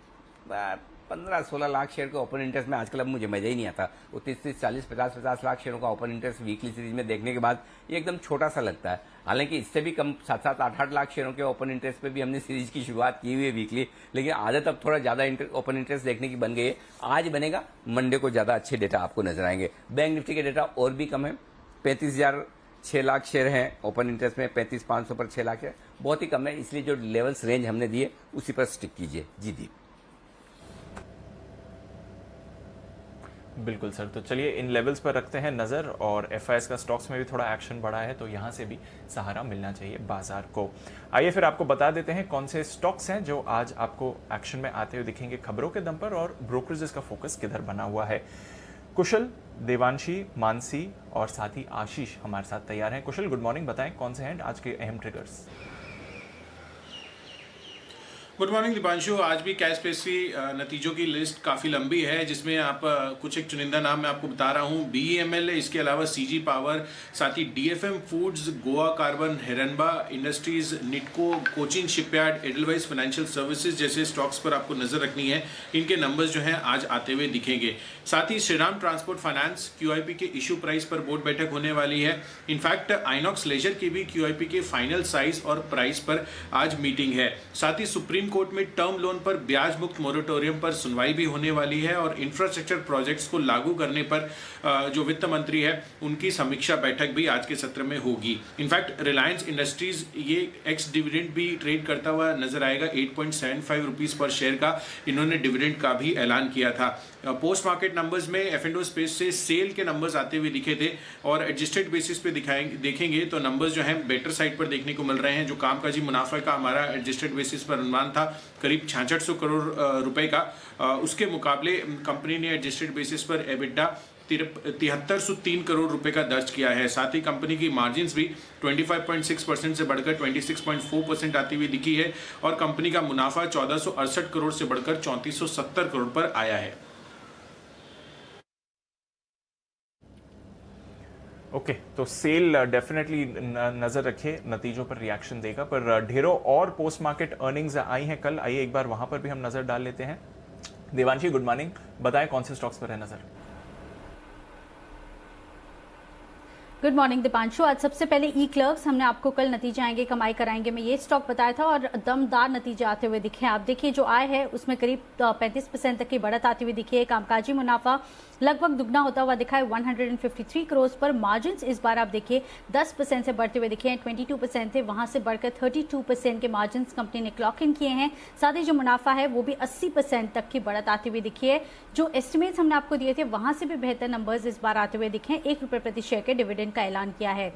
15-16 लाख शेयर के ओपन इंटरेस्ट में आजकल अब मुझे मजा ही नहीं आता। वो 30-30, 40, 50-50 लाख शेयरों का ओपन इंटरेस्ट वीकली सीरीज में देखने के बाद ये एकदम छोटा सा लगता है। हालांकि इससे भी कम 7-7, 8-8 लाख शेयरों के ओपन इंटरेस्ट पे भी हमने सीरीज की शुरुआत की हुई है वीकली, लेकिन आदत अब थोड़ा ज्यादा ओपन इंटरेस्ट देखने की बन गई है। आज बनेगा, मंडे को ज्यादा अच्छे डेटा आपको नजर आएंगे। बैंक निफ्टी के डेटा और भी कम है, 35,006 लाख शेयर हैं ओपन इंटरेस्ट में, 35,500 पर 6 लाख है, बहुत ही कम है। इसलिए जो लेवल्स रेंज हमने दिए उसी पर स्टिक कीजिए। जी दीप। बिल्कुल सर, तो चलिए इन लेवल्स पर रखते हैं नजर, और एफआईएस का स्टॉक्स में भी थोड़ा एक्शन बढ़ा है, तो यहां से भी सहारा मिलना चाहिए बाजार को। आइए फिर आपको बता देते हैं कौन से स्टॉक्स हैं जो आज आपको एक्शन में आते हुए दिखेंगे खबरों के दम पर, और ब्रोकरेजेस का फोकस किधर बना हुआ है। कुशल, देवांशी, मानसी और साथ ही आशीष हमारे साथ तैयार हैं। कुशल, गुड मॉर्निंग, बताएं कौन से हैं आज के अहम ट्रिगर्स। Good morning Deepanshu. आज भी कैश पेस्ट्री नतीजों की लिस्ट काफ़ी लंबी है, जिसमें आप कुछ एक चुनिंदा नाम मैं आपको बता रहा हूँ। BEML, इसके अलावा CG पावर, साथ ही DFM foods, Goa carbon, Hiranba industries, Nitco, Cochin shipyard, Edelweiss financial services जैसे स्टॉक्स पर आपको नजर रखनी है। इनके नंबर्स जो हैं आज आते हुए दिखेंगे। साथ ही श्रीराम ट्रांसपोर्ट फाइनेंस, QIP के इशू प्राइस पर बोर्ड बैठक होने वाली है। इनफैक्ट आइनॉक्स लेजर की भी QIP के फाइनल साइज और प्राइस पर आज मीटिंग है। साथ ही सुप्रीम कोर्ट में टर्म लोन पर ब्याज मुक्त मोरेटोरियम पर सुनवाई भी होने वाली है, और इंफ्रास्ट्रक्चर प्रोजेक्ट्स को लागू करने पर जो वित्त मंत्री है उनकी समीक्षा बैठक भी आज के सत्र में होगी। इनफैक्ट रिलायंस इंडस्ट्रीज ये एक्स डिविडेंड भी ट्रेड करता हुआ नजर आएगा। 8.75 रुपीज पर शेयर का इन्होंने डिविडेंड का भी ऐलान किया था। पोस्ट मार्केट नंबर्स में F&O स्पेस से सेल के नंबर्स आते हुए दिखे थे, और एडजस्टेड बेसिस पे देखेंगे तो नंबर्स जो हैं बेटर साइड पर देखने को मिल रहे हैं। जो कामकाजी मुनाफा का हमारा एडजस्टेड बेसिस पर अनुमान था करीब 6600 करोड़ रुपए का, उसके मुकाबले कंपनी ने एडजस्टेड बेसिस पर एबिटा 7303 करोड़ रुपए का दर्ज किया है। साथ ही कंपनी की मार्जिन्स भी 25.6% से बढ़कर 26.4% आती हुई दिखी है, और कंपनी का मुनाफा 1468 करोड़ से बढ़कर 3470 करोड़ पर आया है। ओके, तो सेल डेफिनेटली नजर रखिए, नतीजों पर रिएक्शन देगा। पर ढेरों और पोस्ट मार्केट अर्निंग्स आई हैं कल, आइए एक बार वहां पर भी हम नजर डाल लेते हैं। देवांशी, गुड मॉर्निंग, बताएं कौन से स्टॉक्स पर है नजर। Good morning Deepanshu. आज सबसे पहले ई क्लर्क्स, हमने आपको कल नतीजे आएंगे कमाई कराएंगे में ये स्टॉक बताया था, और दमदार नतीजे आते हुए दिखे। आप देखिए जो आय है उसमें करीब 35% तक की बढ़त आती हुई दिखी है। कामकाजी मुनाफा लगभग दुगना होता हुआ दिखा है 153 करोड़ पर। मार्जिन इस बार आप देखिए 10% से बढ़ते हुए दिखे हैं, 22% थे, वहां से बढ़कर 32% के मार्जिन कंपनी ने क्लॉक इन किए हैं। साथ ही जो मुनाफा है वो भी 80% तक की बढ़त आती हुई दिखी है। जो एस्टिमेट्स हमने आपको दिए थे वहां से भी बेहतर नंबर्स इस बार आते हुए दिखे हैं। 1 रुपए प्रति शेयर के डिविडेंड का ऐलान किया है।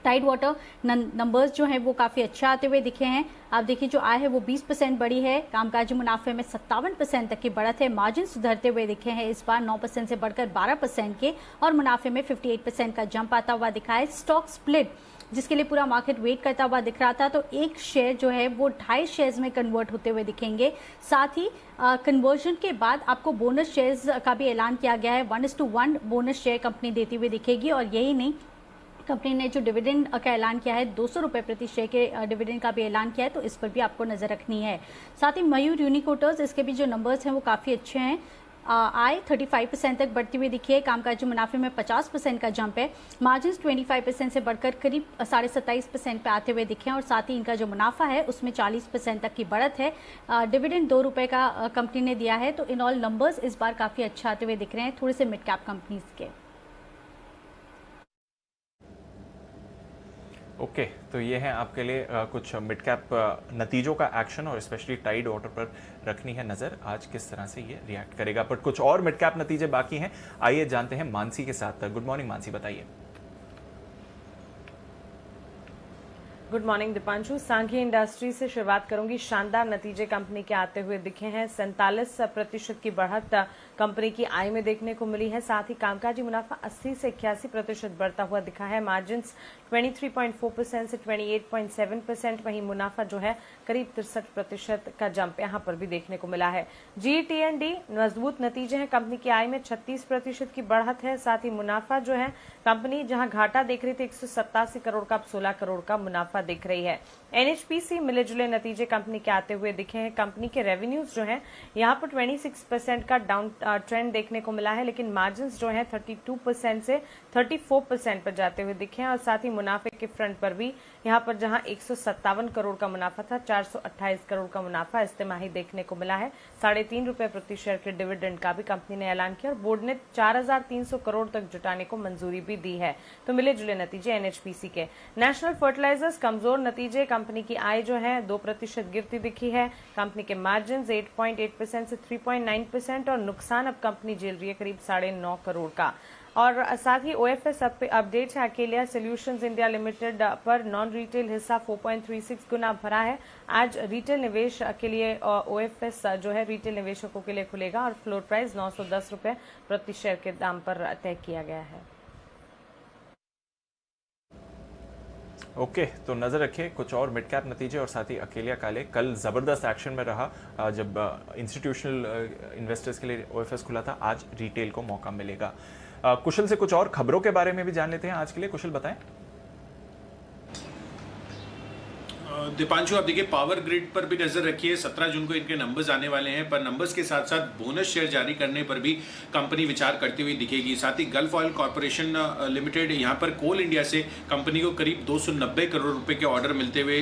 टाइड वाटर नंबर्स जो हैं वो काफी अच्छे आते हुए दिखे हैं। आप देखिए जो आय है वो 20% बढ़ी है, कामकाजी मुनाफे में 57% तक की बढ़त है। मार्जिन सुधरते हुए दिखे हैं इस बार 9% से बढ़कर 12% के, और मुनाफे में 58% का जंप आता हुआ दिखा है। स्टॉक स्प्लिट जिसके लिए पूरा मार्केट वेट करता हुआ दिख रहा था, तो एक शेयर जो है वो 2.5 शेयर्स में कन्वर्ट होते हुए दिखेंगे। साथ ही कन्वर्जन के बाद आपको बोनस शेयर्स का भी ऐलान किया गया है। 1:1 बोनस शेयर कंपनी देती हुई दिखेगी, और यही नहीं, कंपनी ने जो डिविडेंड का ऐलान किया है 200 रुपए प्रति शेयर के डिविडेंड का भी ऐलान किया है, तो इस पर भी आपको नजर रखनी है। साथ ही मयूर यूनिकोटर्स, इसके भी जो नंबर्स हैं वो काफी अच्छे हैं। आय 35% तक बढ़ती हुई दिखी है, कामकाजी मुनाफे में 50% का जंप है। मार्जिन 25% से बढ़कर करीब 27.5% पे आते हुए दिखे हैं, और साथ ही इनका जो मुनाफा है उसमें 40% तक की बढ़त है। डिविडेंड 2 रुपए का कंपनी ने दिया है, तो इन ऑल नंबर्स इस बार काफी अच्छे आते हुए दिख रहे हैं थोड़े से मिड कैप कंपनीज के। ओके, तो ये है आपके लिए कुछ मिड कैप नतीजों का एक्शन, और स्पेशली टाइड वाटर पर रखनी है नजर, आज किस तरह से ये रिएक्ट करेगा। पर कुछ और मिड कैप नतीजे बाकी हैं, आइए जानते हैं मानसी के साथ। गुड मॉर्निंग मानसी, बताइए। Good morning Deepanshu. Sanghi industry से शुरुआत करूंगी। शानदार नतीजे कंपनी के आते हुए दिखे हैं। 47% की बढ़त कंपनी की आय में देखने को मिली है। साथ ही कामकाजी मुनाफा 80 से 81% बढ़ता हुआ दिखा है। मार्जिन 23.4% से 28.7%, वहीं मुनाफा जो है करीब 63% का जंप यहां पर भी देखने को मिला है। GT&D मजबूत नतीजे हैं। कंपनी की आय में 36% की बढ़त है। साथ ही मुनाफा जो है कंपनी जहां घाटा देख रही थी 187 करोड़ का, अब 16 करोड़ का मुनाफा दिख रही है। एनएचपीसी मिले जुले नतीजे कंपनी के आते हुए दिखे हैं। कंपनी के रेवेन्यूज जो हैं यहाँ पर 26% का डाउन ट्रेंड देखने को मिला है, लेकिन मार्जिन्स जो हैं 32% से 34% पर जाते हुए दिखे हैं। और साथ ही मुनाफे के फ्रंट पर भी यहाँ पर जहां 157 करोड़ का मुनाफा था, 428 करोड़ का मुनाफा इस तिमाही देखने को मिला है। 3.5 रुपए प्रति शेयर के डिविडेंड का भी कंपनी ने ऐलान किया और बोर्ड ने 4,300 करोड़ तक जुटाने को मंजूरी भी दी है। तो मिले जुले नतीजे एनएचपीसी के। नेशनल फर्टिलाइजर्स कमजोर नतीजे, कंपनी की आय जो है 2% गिरती दिखी है। कंपनी के मार्जिन 8.8% से 3.9% और नुकसान अब कंपनी झेल रही है करीब 9.5 करोड़ का। और साथ ही ओएफएस अपडेट है, अकेलिया सॉल्यूशंस इंडिया लिमिटेड पर नॉन रिटेल हिस्सा 4.36 गुना भरा है। आज रिटेल निवेश के लिए ओएफएस जो है रिटेल निवेशकों के लिए खुलेगा और फ्लोर प्राइस 910 रुपए प्रति शेयर के दाम पर तय किया गया है। ओके, तो नजर रखिए कुछ और मिड कैप नतीजे और साथ ही अकेलिया काले कल जबरदस्त एक्शन में रहा जब इंस्टीट्यूशनल इन्वेस्टर्स के लिए ओएफएस खुला था। आज रिटेल को मौका मिलेगा। कुशल से कुछ और खबरों के बारे में भी जान लेते हैं आज के लिए। कुशल बताएं। दीपांशु, आप देखिए पावर ग्रिड पर भी नजर रखिए। 17 जून को इनके नंबर्स आने वाले हैं, पर नंबर्स के साथ साथ बोनस शेयर जारी करने पर भी कंपनी विचार करती हुई दिखेगी। साथ ही गल्फ ऑयल कॉर्पोरेशन लिमिटेड, यहां पर कोल इंडिया से कंपनी को करीब 290 करोड़ रुपए के ऑर्डर मिलते हुए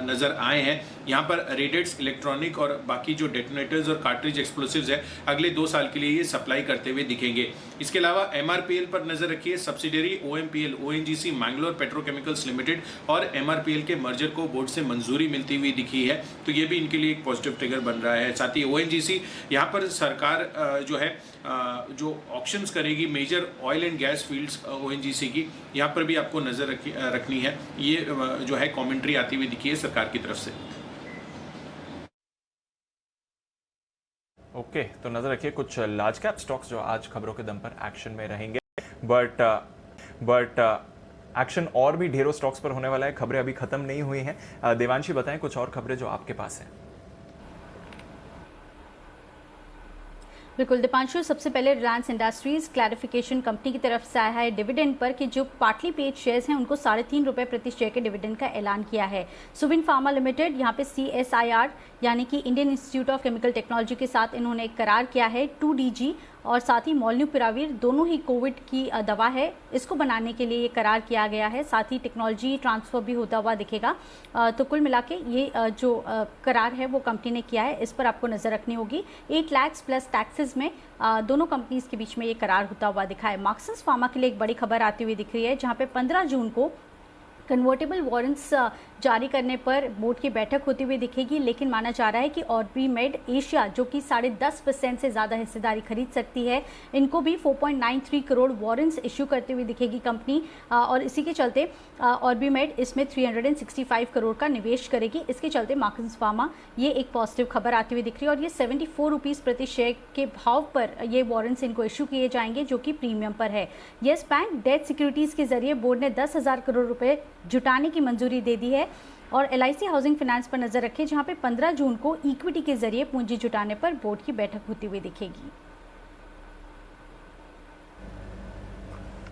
नजर आए हैं। यहां पर रेडेट्स, इलेक्ट्रॉनिक और बाकी जो डेटोनेटर्स और कार्ट्रिज एक्सप्लोसिव्स है अगले 2 साल के लिए ये सप्लाई करते हुए दिखेंगे। इसके अलावा एमआरपीएल पर नजर रखिए। Subsidiary OMPL, ONGC Mangalore petrochemicals limited और एमआरपीएल के मर्जर को बोर्ड से मंजूरी मिलती हुई दिखी है, तो ये भी इनके लिए एक पॉजिटिव ट्रिगर बन रहा है। साथ ही ओएनजीसी, यहाँ पर सरकार जो है जो ऑक्शंस करेगी major oil and gas fields ONGC की, यहाँ पर भी आपको नजर रखनी है। ये जो है कमेंट्री आती हुई दिखी है सरकार की तरफ से। ओके, तो नजर रखिए कुछ लार्ज कैप स्टॉक्स जो आज खबरों के दम पर एक्शन में रहेंगे। बट एक्शन और भी ढेरों स्टॉक्स पर होने वाला है। खबरें अभी खत्म नहीं हुई हैं। देवांशी बताएं कुछ और खबरें जो आपके पास हैं। बिल्कुल दीपांशु, सबसे पहले रिलायंस इंडस्ट्रीज क्लैरिफिकेशन कंपनी की तरफ से आया है डिविडेंड पर कि जो पार्टली पेड शेयर्स हैं उनको 3.5 रुपए प्रति शेयर के डिविडेंड का ऐलान किया है। सुविन फार्मा लिमिटेड, यहाँ पे CSIR यानी कि Indian institute of chemical technology के साथ इन्होंने एक करार किया है। 2DG और साथ ही मोलन्यूपिराविर दोनों ही कोविड की दवा है, इसको बनाने के लिए ये करार किया गया है। साथ ही टेक्नोलॉजी ट्रांसफर भी होता हुआ दिखेगा। तो कुल मिला के ये जो करार है वो कंपनी ने किया है, इस पर आपको नजर रखनी होगी। 8 लाख प्लस टैक्सेस में दोनों कंपनीज के बीच में ये करार होता हुआ दिखा है। मार्क्सन्स फार्मा के लिए एक बड़ी खबर आती हुई दिख रही है, जहां पे 15 जून को कन्वर्टेबल वारंट्स जारी करने पर बोर्ड की बैठक होती हुई दिखेगी, लेकिन माना जा रहा है कि ऑर्बिमेड एशिया जो कि 10.5% से ज्यादा हिस्सेदारी खरीद सकती है, इनको भी 4.93 करोड़ वारंट्स इश्यू करते हुए दिखेगी कंपनी। और इसी के चलते ऑर्बिमेड इसमें 365 करोड़ का निवेश करेगी। इसके चलते मार्क्सन्स फार्मा ये एक पॉजिटिव खबर आती हुई दिख रही है और ये 74 रुपीज प्रति शेयर के भाव पर ये वारंट्स इनको इश्यू किए जाएंगे, जो कि प्रीमियम पर है। येस बैंक डेट सिक्योरिटीज के जरिए बोर्ड ने 10,000 करोड़ रुपए जुटाने की मंजूरी दे दी है। और LIC हाउसिंग फाइनेंस पर नजर रखें, जहां पे 15 जून को इक्विटी के जरिए पूंजी जुटाने पर बोर्ड की बैठक होती हुई दिखेगी।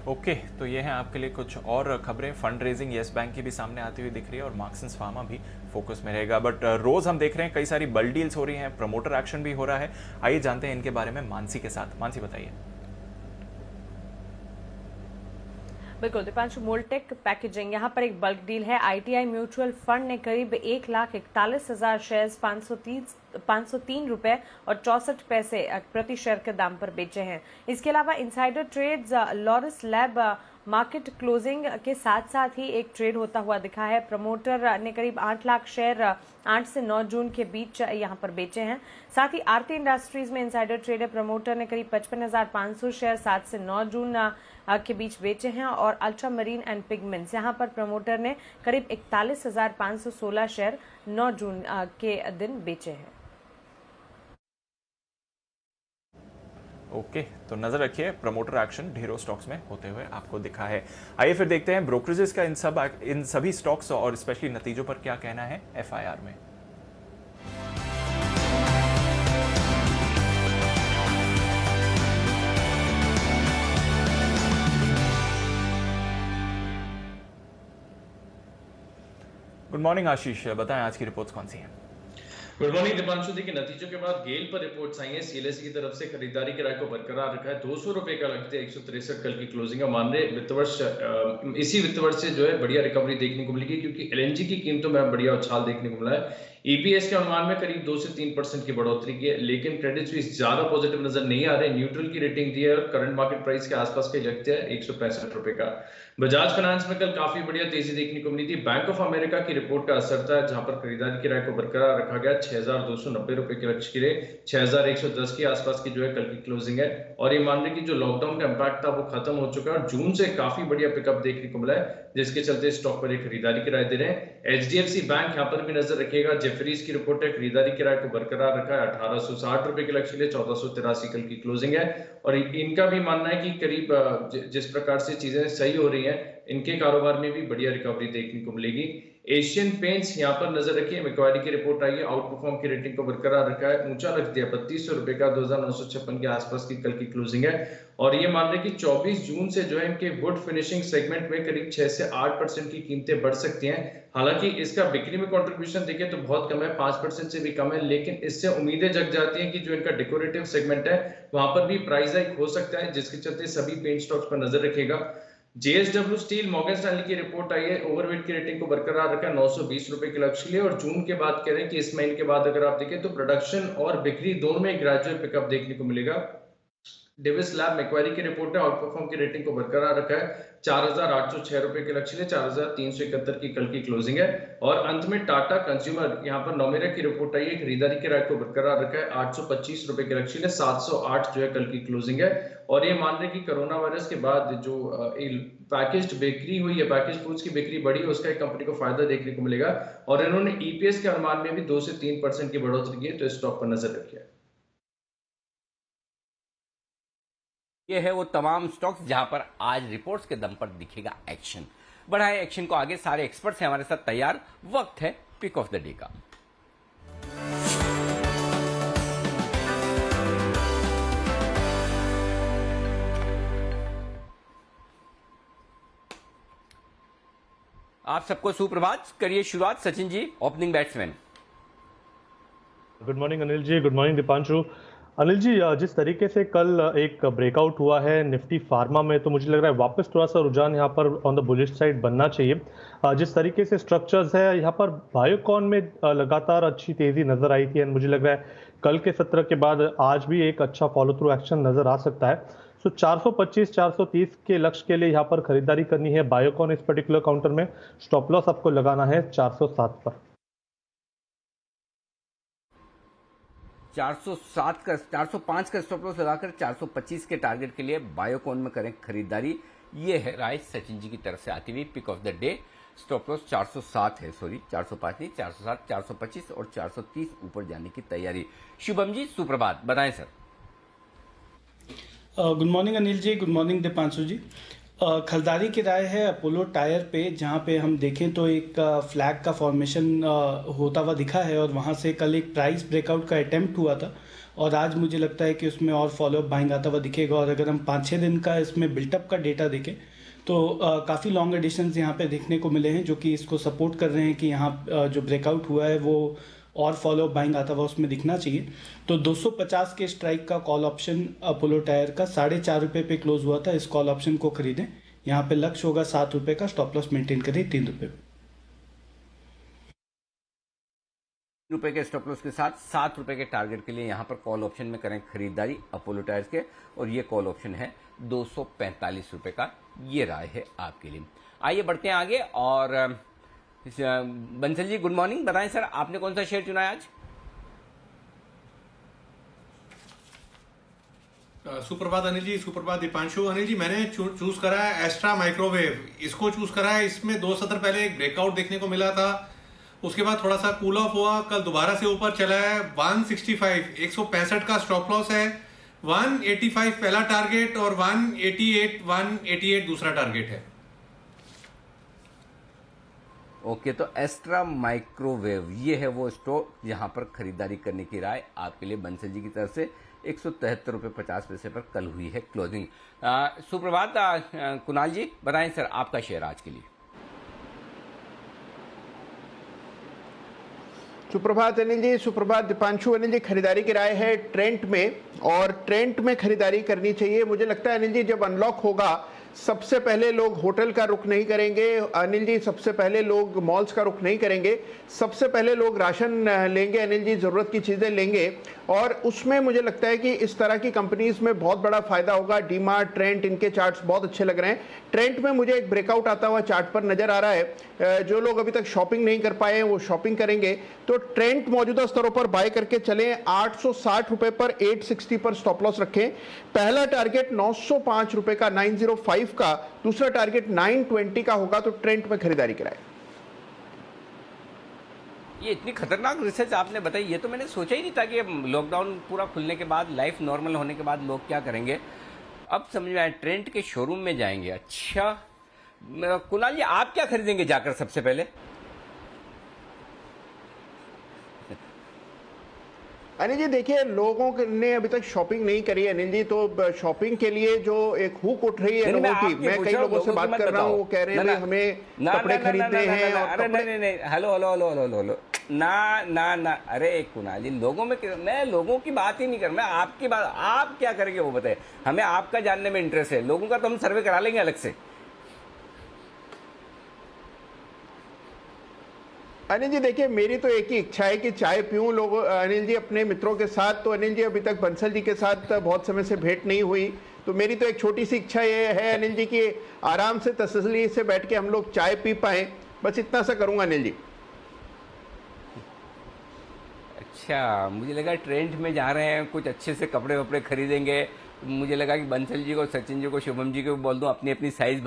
ओके, तो ये हैं आपके लिए कुछ और खबरें। फंड रेजिंग येस बैंक की भी सामने आती हुई दिख रही है और मार्क्सन्स फार्मा भी फोकस में रहेगा। बट रोज हम देख रहे हैं कई सारी बल्क डील्स हो रही हैं, प्रमोटर एक्शन भी हो रहा है। आइए जानते हैं इनके बारे में मानसी के साथ। मानसी बताइए। बिल्कुल दीपांशु, मोल्टेक पैकेजिंग, यहाँ पर एक बल्क डील है। ITI म्यूचुअल फंड ने करीब 1,41,000 शेयर्स 503 रुपए और 64 पैसे प्रति शेयर के दाम पर बेचे हैं। इसके अलावा insider trades Laurus Lab market closing के साथ साथ ही एक ट्रेड होता हुआ दिखा है। प्रमोटर ने करीब 8 लाख शेयर 8 से 9 जून के बीच यहां पर बेचे हैं। साथ ही आरती इंडस्ट्रीज में इनसाइडर ट्रेड है। प्रमोटर ने करीब 55,500 शेयर 7 से 9 जून के बीच बेचे हैं। और अल्ट्रा मरीन एंड पिगमेंट्स, यहां पर प्रमोटर ने करीब 41,516 शेयर 9 जून के दिन बेचे हैं। ओके, तो नजर रखिए प्रमोटर एक्शन ढेरों स्टॉक्स में होते हुए आपको दिखा है। आइए फिर देखते हैं ब्रोकरेजेस का इन सभी स्टॉक्स और स्पेशली नतीजों पर क्या कहना है FIR में। गुड मॉर्निंग आशीष, बताएं आज की रिपोर्ट्स कौन सी हैं? Good morning Deepanshu. देखिए, नतीजों के बाद गेल पर रिपोर्ट्स आई हैं। सीएलएसई की तरफ से खरीदारी की राय को बरकरार रखा है। 200 रुपए का लगते 163 कल की क्लोजिंग है। मान रहे वित्त वर्ष इसी वित्त वर्ष से जो है बढ़िया रिकवरी देखने को मिलेगी, क्योंकि एलएनजी की कीमतों में बढ़िया उछाल देखने को मिला है। ईपीएस के अनुमान में करीब 2 से 3% की बढ़ोतरी की है, लेकिन क्रेडिट स्विस ज्यादा पॉजिटिव नजर नहीं आ रहे। न्यूट्रल की रेटिंग दी है और करंट मार्केट प्राइस के आसपास के लगते हैं 165 रुपए का। बजाज फाइनेंस में कल काफी बढ़िया तेजी देखने को मिली थी। बैंक ऑफ अमेरिका की रिपोर्ट का असर था, जहां पर खरीदारी की राय को बरकरार रखा गया। 6,290 रुपए के लक्ष्य के लिए 6,110 के आसपास की जो है कल की क्लोजिंग है। और ये मान रहे कि जो लॉकडाउन का इंपैक्ट था वो खत्म हो चुका है और जून से काफी बढ़िया पिकअप देखने को मिला है, जिसके चलते स्टॉक पर एक खरीदारी की राय दे रहे हैं। एचडीएफसी बैंक यहाँ पर भी नजर रखिएगा। जेफरीज की रिपोर्ट है, खरीदारी की राय को बरकरार रखा है। 1,860 रुपए के लक्ष्य के लिए 1,483 कल की क्लोजिंग है। और इनका भी मानना है कि करीब जिस प्रकार से चीजें सही हो रही हैं, इनके कारोबार में भी बढ़िया रिकवरी देखने को मिलेगी। एशियन पेंट्स यहाँ पर नजर रखिए। मैक्वारी की रिपोर्ट आई है, आउट परफॉर्म की रेटिंग को बरकरार रखा है, ऊंचा रख दिया 3200 रुपए का। 2,956 के आसपास की कल की क्लोजिंग है। और ये मान रहे कि 24 जून से जो है इनके वुड फिनिशिंग सेगमेंट में करीब 6 से 8% की कीमतें बढ़ सकती हैं। हालांकि इसका बिक्री में कंट्रीब्यूशन देखें तो बहुत कम है, 5% से भी कम है, लेकिन इससे उम्मीदें जग जाती हैं कि जो इनका डेकोरेटिव सेगमेंट है वहां पर भी प्राइस हाइक हो सकता है, जिसके चलते सभी पेंट स्टॉक्स पर नजर रखेगा। जेएसडब्ल्यू स्टील, मॉर्गन स्टैनली की रिपोर्ट आई है। ओवरवेट की रेटिंग को बरकरार रखा है 920 रुपए के लक्ष्य के लिए। और जून के बाद कह रहे हैं कि इस महीने के बाद अगर आप देखें तो प्रोडक्शन और बिक्री दोनों में ग्रेजुअल पिकअप देखने को मिलेगा। डेविस लैब मैक्वारी की रिपोर्ट है, आउट परफॉर्म की रेटिंग को बरकरार रखा है। 4,806 रुपए के लक्ष्य लिए 4,371 की कल की क्लोजिंग है। और अंत में टाटा कंज्यूमर, यहाँ पर नोमेरा की रिपोर्ट आई है, खरीदारी की राय को बरकरार रखा है। 825 रुपए के लक्ष्य लिए 708 जो है कल की क्लोजिंग है। और ये मान रहे कि कोरोना वायरस के बाद जो पैकेज्ड बेकरी हुई है, पैकेज फूड्स की बिक्री बढ़ी है, उसका एक कंपनी को फायदा देखने को मिलेगा। और इन्होंने ईपीएस के अनुमान में भी 2 से 3% की बढ़ोतरी की है, तो स्टॉक पर नजर रखिए। ये है वो तमाम स्टॉक्स जहां पर आज रिपोर्ट्स के दम पर दिखेगा एक्शन। बढ़ाए एक्शन को आगे, सारे एक्सपर्ट्स हैं हमारे साथ तैयार। वक्त है पिक ऑफ द डे का। आप सबको सुप्रभात। करिए शुरुआत, Sachin ji, opening batsman. Good morning Anil ji, good morning Dipanshu. Anil ji, जिस तरीके से कल एक ब्रेकआउट हुआ है निफ्टी फार्मा में, तो मुझे लग रहा है वापस थोड़ा सा रुझान यहाँ पर ऑन द बुलिश साइड बनना चाहिए। जिस तरीके से स्ट्रक्चर्स है यहाँ पर, बायोकॉन में लगातार अच्छी तेजी नजर आई थी एंड मुझे लग रहा है कल के सत्र के बाद आज भी एक अच्छा फॉलो थ्रू एक्शन नजर आ सकता है। सो 425-430 के लक्ष्य के लिए यहाँ पर खरीदारी करनी है बायोकॉन इस पर्टिकुलर काउंटर में। स्टॉप लॉस आपको लगाना है 407 पर। 405 का स्टॉप लॉस लगाकर 425 के टारगेट के लिए बायोकॉन में करें खरीदारी। ये है राय सचिन जी की तरफ से आती हुई pick of the day. Stop loss 407 है, सॉरी 405 नहीं, 407, 425 और 430 ऊपर जाने की तैयारी। शुभम जी सुप्रभात, बताएं sir. Good morning Anil ji, good morning Deepanshu जी। खरीदारी की राय है अपोलो टायर पे, जहाँ पे हम देखें तो एक फ्लैग का फॉर्मेशन होता हुआ दिखा है और वहाँ से कल एक प्राइस ब्रेकआउट का अटेम्प्ट हुआ था और आज मुझे लगता है कि उसमें और फॉलोअप बाइंग आता हुआ दिखेगा। और अगर हम 5-6 दिन का इसमें बिल्टअप का डेटा देखें तो काफ़ी लॉन्ग एडिशंस यहाँ पे देखने को मिले हैं, जो कि इसको सपोर्ट कर रहे हैं कि यहाँ जो ब्रेकआउट हुआ है वो और फॉलो बाइंग आता हुआ उसमें दिखना चाहिए। तो 250 के स्ट्राइक का कॉल ऑप्शन अपोलो टायर का 4.5 रुपये पे क्लोज हुआ था। इस कॉल ऑप्शन को खरीदें। यहाँ पे लक्ष्य होगा 7 रुपये का, स्टॉप लॉस मेंटेन करें 3 रुपये पे। रुपए के स्टॉप लॉस के साथ 7 रुपए के टारगेट के लिए यहां पर कॉल ऑप्शन में करें खरीदारी अपोलो टायर्स के। और ये कॉल ऑप्शन है 245 रुपए का। ये राय है आपके लिए। आइए बढ़ते हैं आगे। और बंसल जी गुड मॉर्निंग, बताएं सर आपने कौन सा शेयर चुना है आज? सुप्रभात अनिल जी, सुप्रभात दीपांशु। अनिल जी, मैंने चूज करा है एस्ट्रा माइक्रोवेव। इसको चूज करा है, इसमें 2 सत्र पहले एक ब्रेकआउट देखने को मिला था, उसके बाद थोड़ा सा कूल ऑफ हुआ, कल दोबारा से ऊपर चला है। 165 165 का स्टॉप लॉस है, 185 पहला टारगेट और 188 दूसरा टारगेट है। ओके, तो एस्ट्रा माइक्रोवेव ये है वो स्टॉक जहां पर खरीदारी करने की राय आपके लिए बंसल जी की तरफ से। 173 रुपये 50 पैसे पर कल हुई है क्लोजिंग। सुप्रभात कुणाल जी, बताएं सर आपका शेयर आज के लिए। सुप्रभात अनिल जी, सुप्रभात दीपांशु। अनिल जी, खरीदारी की राय है ट्रेंट में, और ट्रेंट में खरीदारी करनी चाहिए। मुझे लगता है अनिल जी जब अनलॉक होगा सबसे पहले लोग होटल का रुख नहीं करेंगे अनिल जी, सबसे पहले लोग मॉल्स का रुख नहीं करेंगे, सबसे पहले लोग राशन लेंगे अनिल जी, ज़रूरत की चीज़ें लेंगे। और उसमें मुझे लगता है कि इस तरह की कंपनीज में बहुत बड़ा फायदा होगा। डीमार्ट, ट्रेंट, इनके चार्ट्स बहुत अच्छे लग रहे हैं। ट्रेंट में मुझे एक ब्रेकआउट आता हुआ चार्ट पर नजर आ रहा है। जो लोग अभी तक शॉपिंग नहीं कर पाए हैं वो शॉपिंग करेंगे। तो ट्रेंट मौजूदा स्तरों पर बाय करके चलें। 860 रुपए पर 860 पर स्टॉप लॉस रखें। पहला टारगेट 905 रुपए का 905 का, दूसरा टारगेट 920 का होगा। तो ट्रेंट में खरीदारी कराएं। ये इतनी खतरनाक रिसर्च आपने बताई, ये तो मैंने सोचा ही नहीं था कि लॉकडाउन पूरा खुलने के बाद, लाइफ नॉर्मल होने के बाद लोग क्या करेंगे। अब समझ में आया, ट्रेंट के शोरूम में जाएंगे। अच्छा कुणाल जी, आप क्या खरीदेंगे जाकर सबसे पहले? अनिल जी देखिए, लोगों ने अभी तक शॉपिंग नहीं करी है अनिल जी, तो शॉपिंग के लिए जो एक हुक उठ रही है लोगों की, मैं कई लोगों से बात कर रहा हूँ, वो कह रहे हैं हमें कपड़े खरीदने हैं। अरे नहीं, हेलो, ना, अरे कुणाल जी, लोगों में मैं लोगों की बात ही नहीं कर, मैं आपकी बात, आप क्या करेंगे वो बताए। हमें आपका जानने में इंटरेस्ट है, लोगों का तो हम सर्वे करा लेंगे अलग से। अनिल जी देखिए, मेरी तो एक ही इच्छा है कि चाय पीऊं लोग अनिल जी अपने मित्रों के साथ। तो अनिल जी अभी तक बंसल जी के साथ बहुत समय से भेंट नहीं हुई, तो मेरी तो एक छोटी सी इच्छा ये है अनिल जी कि आराम से तसल्ली से बैठ के हम लोग चाय पी पाए, बस इतना सा करूंगा अनिल जी। अच्छा, मुझे लगा ट्रेंड में जा रहे हैं, कुछ अच्छे से कपड़े वपड़े खरीदेंगे। मुझे लगा कि बंसल जी को, सचिन जी को, शुभम जी को बोल दूं अपनी अपनी साइज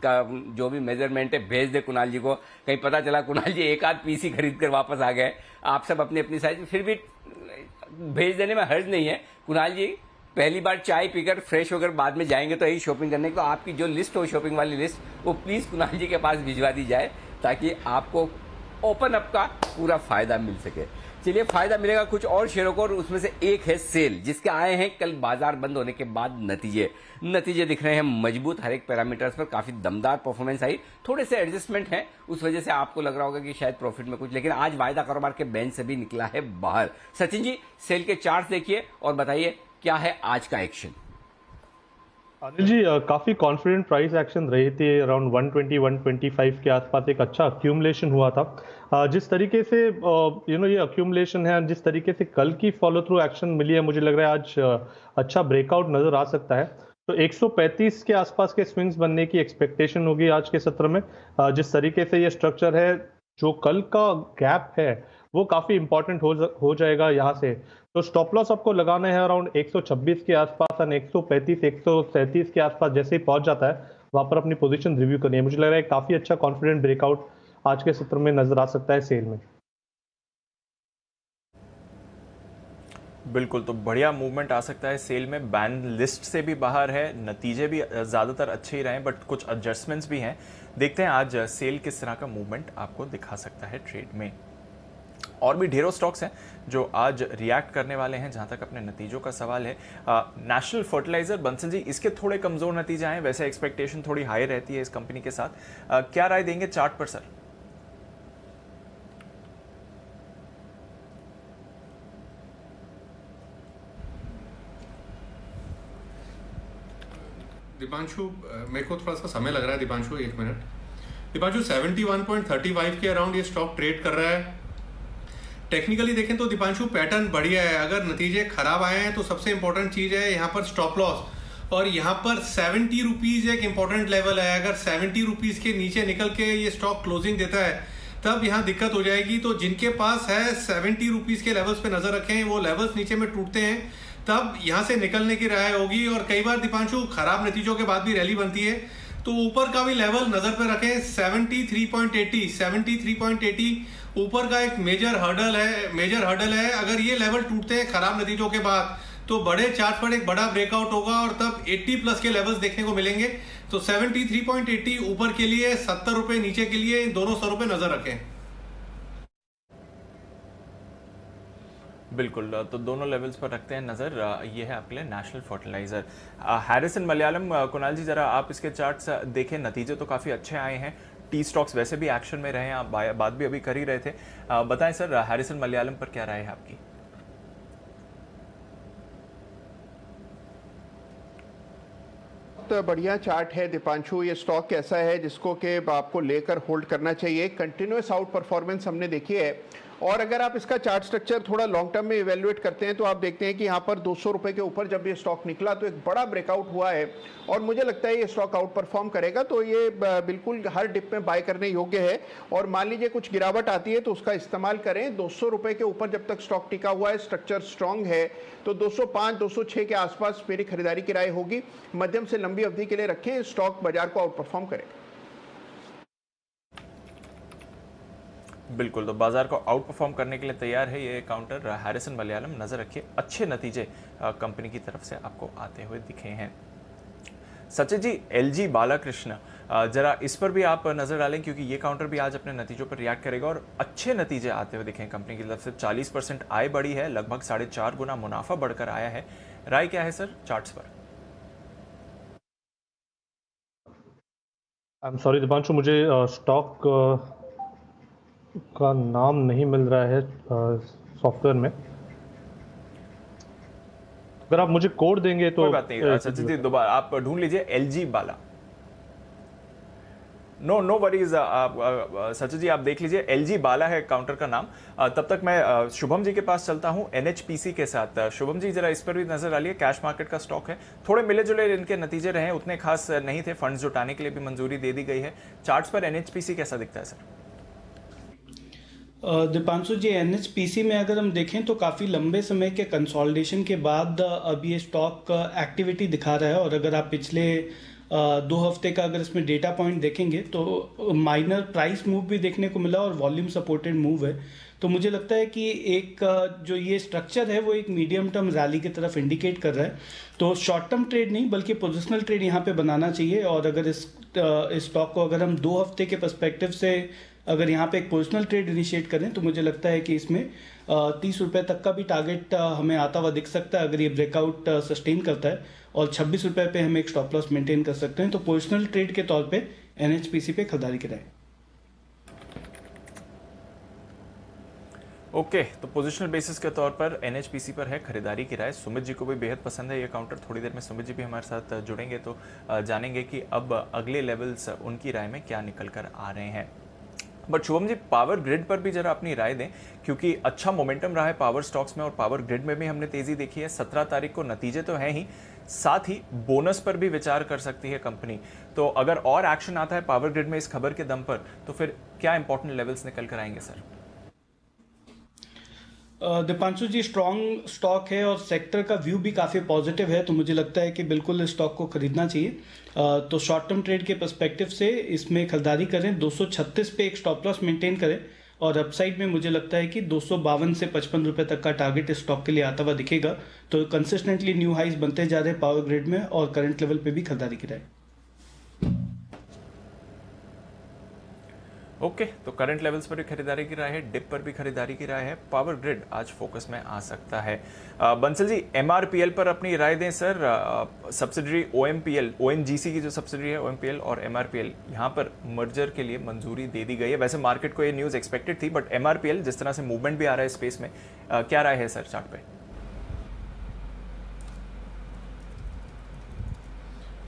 का जो भी मेजरमेंट है भेज दे कुणाल जी को। कहीं पता चला कुणाल जी एक आध पीसी खरीद कर वापस आ गए। आप सब अपनी अपनी साइज, फिर भी भेज देने में हर्ज नहीं है। कुणाल जी पहली बार चाय पीकर फ्रेश होकर बाद में जाएंगे तो यही शॉपिंग करने, तो आपकी जो लिस्ट हो शॉपिंग वाली लिस्ट, वो प्लीज कुणाल जी के पास भिजवा दी जाए ताकि आपको ओपन अप का पूरा फायदा मिल सके। चलिए, फायदा मिलेगा कुछ और शेयरों को, और उसमें से एक है सेल, जिसके आए हैं कल बाजार बंद होने के बाद नतीजे दिख रहे हैं मजबूत। हर एक पैरामीटर्स पर काफी दमदार परफॉर्मेंस आई। थोड़े से एडजस्टमेंट हैं, उस वजह से आपको लग रहा होगा कि शायद प्रॉफिट में कुछ, लेकिन आज वायदा कारोबार के बेंच से भी निकला है बाहर। सचिन जी, सेल के चार्ट देखिए और बताइए क्या है आज का एक्शन। अनिल जी, काफी कॉन्फिडेंट प्राइस एक्शन रही थी। अराउंड 120-125 के आसपास एक अच्छा अक्यूमुलेशन हुआ था। जिस तरीके से ये अक्यूमुलेशन है, जिस तरीके से कल की फॉलो थ्रू एक्शन मिली है, मुझे लग रहा है आज अच्छा ब्रेकआउट नजर आ सकता है। तो 135 के आसपास के स्विंग्स बनने की एक्सपेक्टेशन होगी आज के सत्र में। जिस तरीके से ये स्ट्रक्चर है, जो कल का गैप है वो काफी इंपॉर्टेंट हो जाएगा यहाँ से। तो स्टॉप लॉस आपको लगाना है अराउंड 126 के आसपास, 135, 137 के आसपास। जैसे ही पहुंच जाता है वहां पर अपनी पोजीशन रिव्यू करनी है। मुझे लग रहा है काफी अच्छा कॉन्फिडेंट ब्रेकआउट आज के सत्र में नजर आ सकता है सेल में। बिल्कुल, तो बढ़िया मूवमेंट आ सकता है सेल में। बैन लिस्ट से भी बाहर है, नतीजे भी ज्यादातर अच्छे ही रहे, बट कुछ एडजस्टमेंट्स भी हैं। देखते हैं आज सेल किस तरह का मूवमेंट आपको दिखा सकता है ट्रेड में। और भी ढेरों स्टॉक्स हैं जो आज रिएक्ट करने वाले हैं जहां तक अपने नतीजों का सवाल है। नेशनल फर्टिलाइजर, बंसल जी, इसके थोड़े कमजोर नतीजे आए, वैसे एक्सपेक्टेशन थोड़ी हाई रहती है इस कंपनी के साथ। क्या राय देंगे चार्ट पर सर? दीपांशु, मेरे को थोड़ा सा समय लग रहा है दीपांशु, एक मिनट। दीपांशु 71.35 के अराउंड ये स्टॉक ट्रेड कर रहा है। टेक्निकली देखें तो दीपांशु पैटर्न बढ़िया है। अगर नतीजे खराब आए हैं तो सबसे इंपॉर्टेंट चीज है यहाँ पर स्टॉप लॉस, और यहाँ पर 70 रुपीज एक इंपॉर्टेंट लेवल है। अगर 70 रुपीज के नीचे निकल के ये स्टॉक क्लोजिंग देता है तब यहाँ दिक्कत हो जाएगी। तो जिनके पास है 70 रुपीज के लेवल्स पे नजर रखें, वो लेवल्स नीचे में टूटते हैं तब यहाँ से निकलने की राय होगी। और कई बार दीपांशु खराब नतीजों के बाद भी रैली बनती है, तो ऊपर का भी लेवल नजर पे रखें। 73.80 ऊपर का एक मेजर हर्डल है। अगर ये लेवल टूटते हैं खराब नतीजों के बाद तो बड़े चार्ट पर एक बड़ा ब्रेकआउट होगा और तब 80 प्लस के लेवल्स देखने को मिलेंगे। तो 73.80 ऊपर के लिए, 70 रुपए नीचे के लिए, दोनों स्तरों पे नजर रखें। बिल्कुल, तो दोनों लेवल्स पर रखते हैं नजर। ये है आपके लिए national fertilizer. Harrison Malayalam, Kunal ji जरा आप इसके चार्ट्स देखें। नतीजे तो काफी अच्छे आए हैं, टी स्टॉक्स वैसे भी एक्शन में रहे हैं, आप बात भी अभी कर ही रहे थे। बताएं सर, हैरिसन मलयालम पर क्या राय है आपकी? बढ़िया चार्ट है दीपांशु। ये स्टॉक ऐसा है जिसको कि आपको लेकर होल्ड करना चाहिए। कंटिन्यूअस आउट परफॉर्मेंस हमने देखी है, और अगर आप इसका चार्ट स्ट्रक्चर थोड़ा लॉन्ग टर्म में इवेल्युएट करते हैं तो आप देखते हैं कि यहाँ पर 200 रुपए के ऊपर जब ये स्टॉक निकला तो एक बड़ा ब्रेकआउट हुआ है, और मुझे लगता है ये स्टॉक आउट परफॉर्म करेगा। तो ये बिल्कुल हर डिप में बाय करने योग्य है, और मान लीजिए कुछ गिरावट आती है तो उसका इस्तेमाल करें। 200 रुपए के ऊपर जब तक स्टॉक टिका हुआ है, स्ट्रक्चर स्ट्रांग है, तो 205 206 के आसपास मेरी खरीदारी की राय होगी। मध्यम से लंबी अवधि के लिए रखें, स्टॉक बाजार को आउट परफॉर्म करेगा। बिल्कुल, तो बाजार को आउट परफॉर्म करने के लिए तैयार है ये काउंटर हैरिसन मलयालम। नजर रखिए, अच्छे नतीजे कंपनी की तरफ से आपको आते हुए दिखे हैं। सचिन जी, एलजी बालाकृष्ण, जरा इस पर भी आप नजर डालें, क्योंकि ये काउंटर भी आज अपने नतीजों पर रिएक्ट करेगा और अच्छे नतीजे आते हुए दिखे कंपनी की तरफ से। 40% आय बढ़ी है, लगभग 4.5 गुना मुनाफा बढ़कर आया है। राय क्या है सर चार्ट्स पर? आई एम सॉरी दीपांशु, मुझे स्टॉक का नाम नहीं मिल रहा है सॉफ्टवेयर में। अगर आप मुझे कोड देंगे तो कोई बात नहीं सचिन जी, दोबारा आप ढूंढ लीजिए एलजी बाला। नो वरीज सचिन जी, आप देख लीजिए एलजी बाला है काउंटर का नाम। तब तक मैं शुभम जी के पास चलता हूं एनएचपीसी के साथ। शुभम जी, जरा इस पर भी नजर डालिए। कैश मार्केट का स्टॉक है, थोड़े मिले जुले इनके नतीजे रहे, उतने खास नहीं थे। फंड्स जुटाने के लिए भी मंजूरी दे दी गई है। चार्ट्स पर एनएचपीसी कैसा दिखता है सर? दीपांशु जी, एनएचपीसी में अगर हम देखें तो काफ़ी लंबे समय के कंसोलिडेशन के बाद अब ये स्टॉक एक्टिविटी दिखा रहा है, और अगर आप पिछले 2 हफ्ते का अगर इसमें डेटा पॉइंट देखेंगे तो माइनर प्राइस मूव भी देखने को मिला और वॉल्यूम सपोर्टेड मूव है। तो मुझे लगता है कि एक जो ये स्ट्रक्चर है वो एक मीडियम टर्म रैली की तरफ इंडिकेट कर रहा है। तो शॉर्ट टर्म ट्रेड नहीं बल्कि पोजिशनल ट्रेड यहाँ पे बनाना चाहिए, और अगर इस स्टॉक को अगर हम 2 हफ्ते के पर्सपेक्टिव से अगर यहाँ पे एक पोजिशनल ट्रेड इनिशिएट करें तो मुझे लगता है कि इसमें 30 रुपये तक का भी टारगेट हमें आता हुआ दिख सकता है अगर ये ब्रेकआउट सस्टेन करता है, और 26 रुपये पे हम एक स्टॉप लॉस मेंटेन कर सकते हैं। तो पोजिशनल ट्रेड के तौर पे एनएचपीसी पे खरीदारी करें। ओके, तो पोजिशनल बेसिस के तौर पर एनएचपीसी पर है खरीदारी की राय। सुमित जी को भी बेहद पसंद है ये काउंटर। थोड़ी देर में सुमित जी भी हमारे साथ जुड़ेंगे तो जानेंगे कि अब अगले लेवल्स उनकी राय में क्या निकल कर आ रहे हैं। बट शुभम जी, पावर ग्रिड पर भी जरा अपनी राय दें, क्योंकि अच्छा मोमेंटम रहा है पावर स्टॉक्स में और पावर ग्रिड में भी हमने तेजी देखी है। 17 तारीख को नतीजे तो हैं ही, साथ ही बोनस पर भी विचार कर सकती है कंपनी। तो अगर और एक्शन आता है पावर ग्रिड में इस खबर के दम पर, तो फिर क्या इंपॉर्टेंट लेवल्स निकल कर आएंगे सर? दीपांशु जी, स्ट्रॉन्ग स्टॉक है और सेक्टर का व्यू भी काफ़ी पॉजिटिव है, तो मुझे लगता है कि बिल्कुल इस स्टॉक को खरीदना चाहिए। तो शॉर्ट टर्म ट्रेड के पर्सपेक्टिव से इसमें खरीदारी करें। 236 पे एक स्टॉप लॉस मेंटेन करें, और अपसाइड में मुझे लगता है कि 252 से 55 रुपये तक का टारगेट इस स्टॉक के लिए आता हुआ दिखेगा। तो कंसिस्टेंटली न्यू हाइज बनते जा रहे हैं पावर ग्रिड में, और करंट लेवल पे भी खरीदारी करें। ओके, तो करंट लेवल्स पर भी खरीदारी की राय है, डिप पर भी खरीदारी की राय है। पावर ग्रिड आज फोकस में आ सकता है। बंसल जी, एमआरपीएल पर अपनी राय दें सर। सब्सिडरी ओएमपीएल, ओएनजीसी की जो सब्सिडरी है ओएमपीएल और एमआरपीएल, यहाँ पर मर्जर के लिए मंजूरी दे दी गई है। वैसे मार्केट को ये न्यूज एक्सपेक्टेड थी, बट एमआरपीएल जिस तरह से मूवमेंट भी आ रहा है स्पेस में, क्या राय है सर चार्ट पे?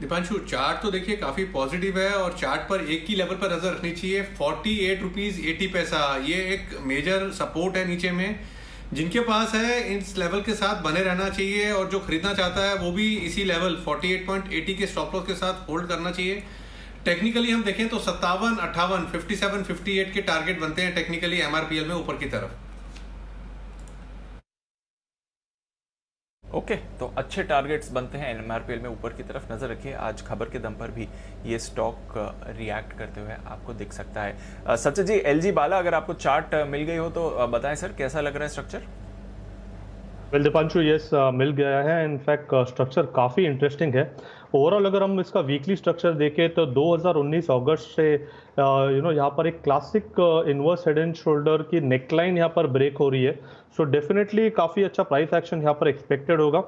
दीपांशु, चार्ट तो देखिए काफी पॉजिटिव है, और चार्ट पर एक ही लेवल पर नजर रखनी चाहिए, 48 रुपीज 80 पैसा। ये एक मेजर सपोर्ट है नीचे में, जिनके पास है इस लेवल के साथ बने रहना चाहिए, और जो खरीदना चाहता है वो भी इसी लेवल 48.80 के स्टॉप लॉस के साथ होल्ड करना चाहिए। टेक्निकली हम देखें तो 57, 58, 57, 58 के टारगेट बनते हैं टेक्निकली एमआरपीएल में ऊपर की तरफ। ओके, तो अच्छे टारगेट्स बनते हैं एमआरपीएल में ऊपर की तरफ। नजर रखिए, आज खबर के दम पर भी ये स्टॉक रिएक्ट करते हुए आपको दिख सकता है। सचिन जी, एलजी बाला, अगर आपको चार्ट मिल गई हो तो बताएं सर, कैसा लग रहा है स्ट्रक्चर? वेल दीपांशु, यस मिल गया है। इनफैक्ट स्ट्रक्चर काफ़ी इंटरेस्टिंग है। ओवरऑल अगर हम इसका वीकली स्ट्रक्चर देखें तो 2019 अगस्त से यहाँ पर एक classic inverse head and shoulder की नेकलाइन यहाँ पर ब्रेक हो रही है। सो डेफिनेटली काफ़ी अच्छा प्राइस एक्शन यहाँ पर एक्सपेक्टेड होगा।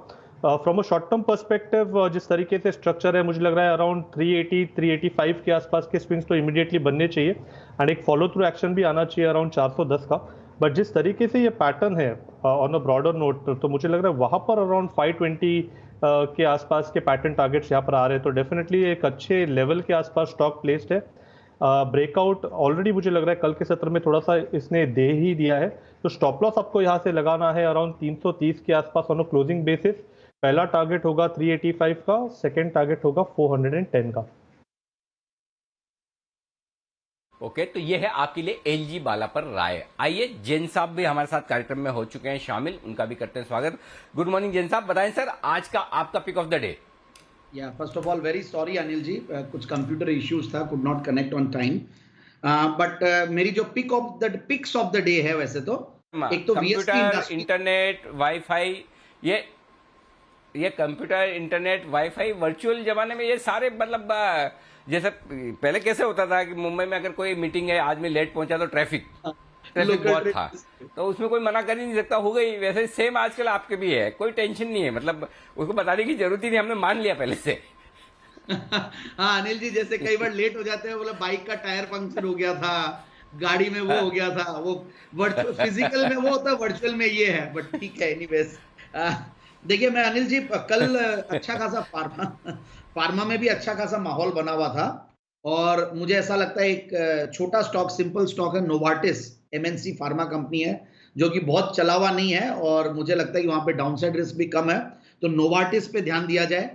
From a short term perspective जिस तरीके से स्ट्रक्चर है, मुझे लग रहा है अराउंड 380 385 के आसपास के स्विंग्स तो इमीडिएटली बनने चाहिए एंड एक फॉलो थ्रू एक्शन भी आना चाहिए अराउंड 410 का। बट जिस तरीके से ये पैटर्न है ऑन अ ब्रॉडर नोट, तो मुझे लग रहा है वहाँ पर अराउंड 520 के आसपास के पैटर्न टारगेट्स यहाँ पर आ रहे हैं, तो डेफिनेटली एक अच्छे लेवल के आसपास स्टॉक प्लेस्ड है। ब्रेकआउट ऑलरेडी मुझे लग रहा है कल के सत्र में थोड़ा सा इसने दे ही दिया है, तो स्टॉप लॉस आपको यहाँ से लगाना है अराउंड 330 के आसपास ऑन अ क्लोजिंग बेसिस। पहला टारगेट होगा 385 का, सेकेंड टारगेट होगा 410 का। ओके, तो ये है आपके लिए एलजी बाला पर राय। आइए, जैन साहब भी हमारे साथ कार्यक्रम में हो चुके हैं शामिल, उनका भी करते हैं स्वागत। गुड मॉर्निंग जैन साहब, बताएं सर आज का आपका पिक ऑफ द डे। या first of all very sorry Anil ji, कुछ कंप्यूटर इश्यूज था, could not connect on time, but मेरी जो पिक्स ऑफ द डे है वैसे तो एक तो कंप्यूटर, इंटरनेट, वाईफाई, ये कंप्यूटर, इंटरनेट, वाईफाई, वर्चुअल जमाने में ये सारे मतलब जैसे पहले कैसे होता था कि मुंबई में अगर कोई मीटिंग है, आदमी लेट पहुंचा तो ट्रैफिक बहुत था, तो उसमें कोई मना कर ही नहीं सकता, हो गई। वैसे सेम आजकल आपके भी है, कोई टेंशन नहीं है, मतलब उसको बताने की जरूरत ही नहीं, हमने मान लिया पहले से। हाँ अनिल जी, जैसे कई बार लेट हो जाते हैं, बोले बाइक का टायर पंक्चर हो गया था, गाड़ी में वो हो गया था, वो वर्चुअल फिजिकल में वो होता है, वर्चुअल में ये है, बट ठीक है। एनीवेज देखिए, मैं अनिल जी कल अच्छा खासा फार्मा में भी अच्छा खासा माहौल बना हुआ था, और मुझे ऐसा लगता है एक छोटा स्टॉक, सिंपल स्टॉक है, नोवार्टिस एमएनसी फार्मा कंपनी है, जो कि बहुत चला हुआ नहीं है, और मुझे लगता है कि वहां पे डाउनसाइड रिस्क भी कम है, तो नोवार्टिस पे ध्यान दिया जाए।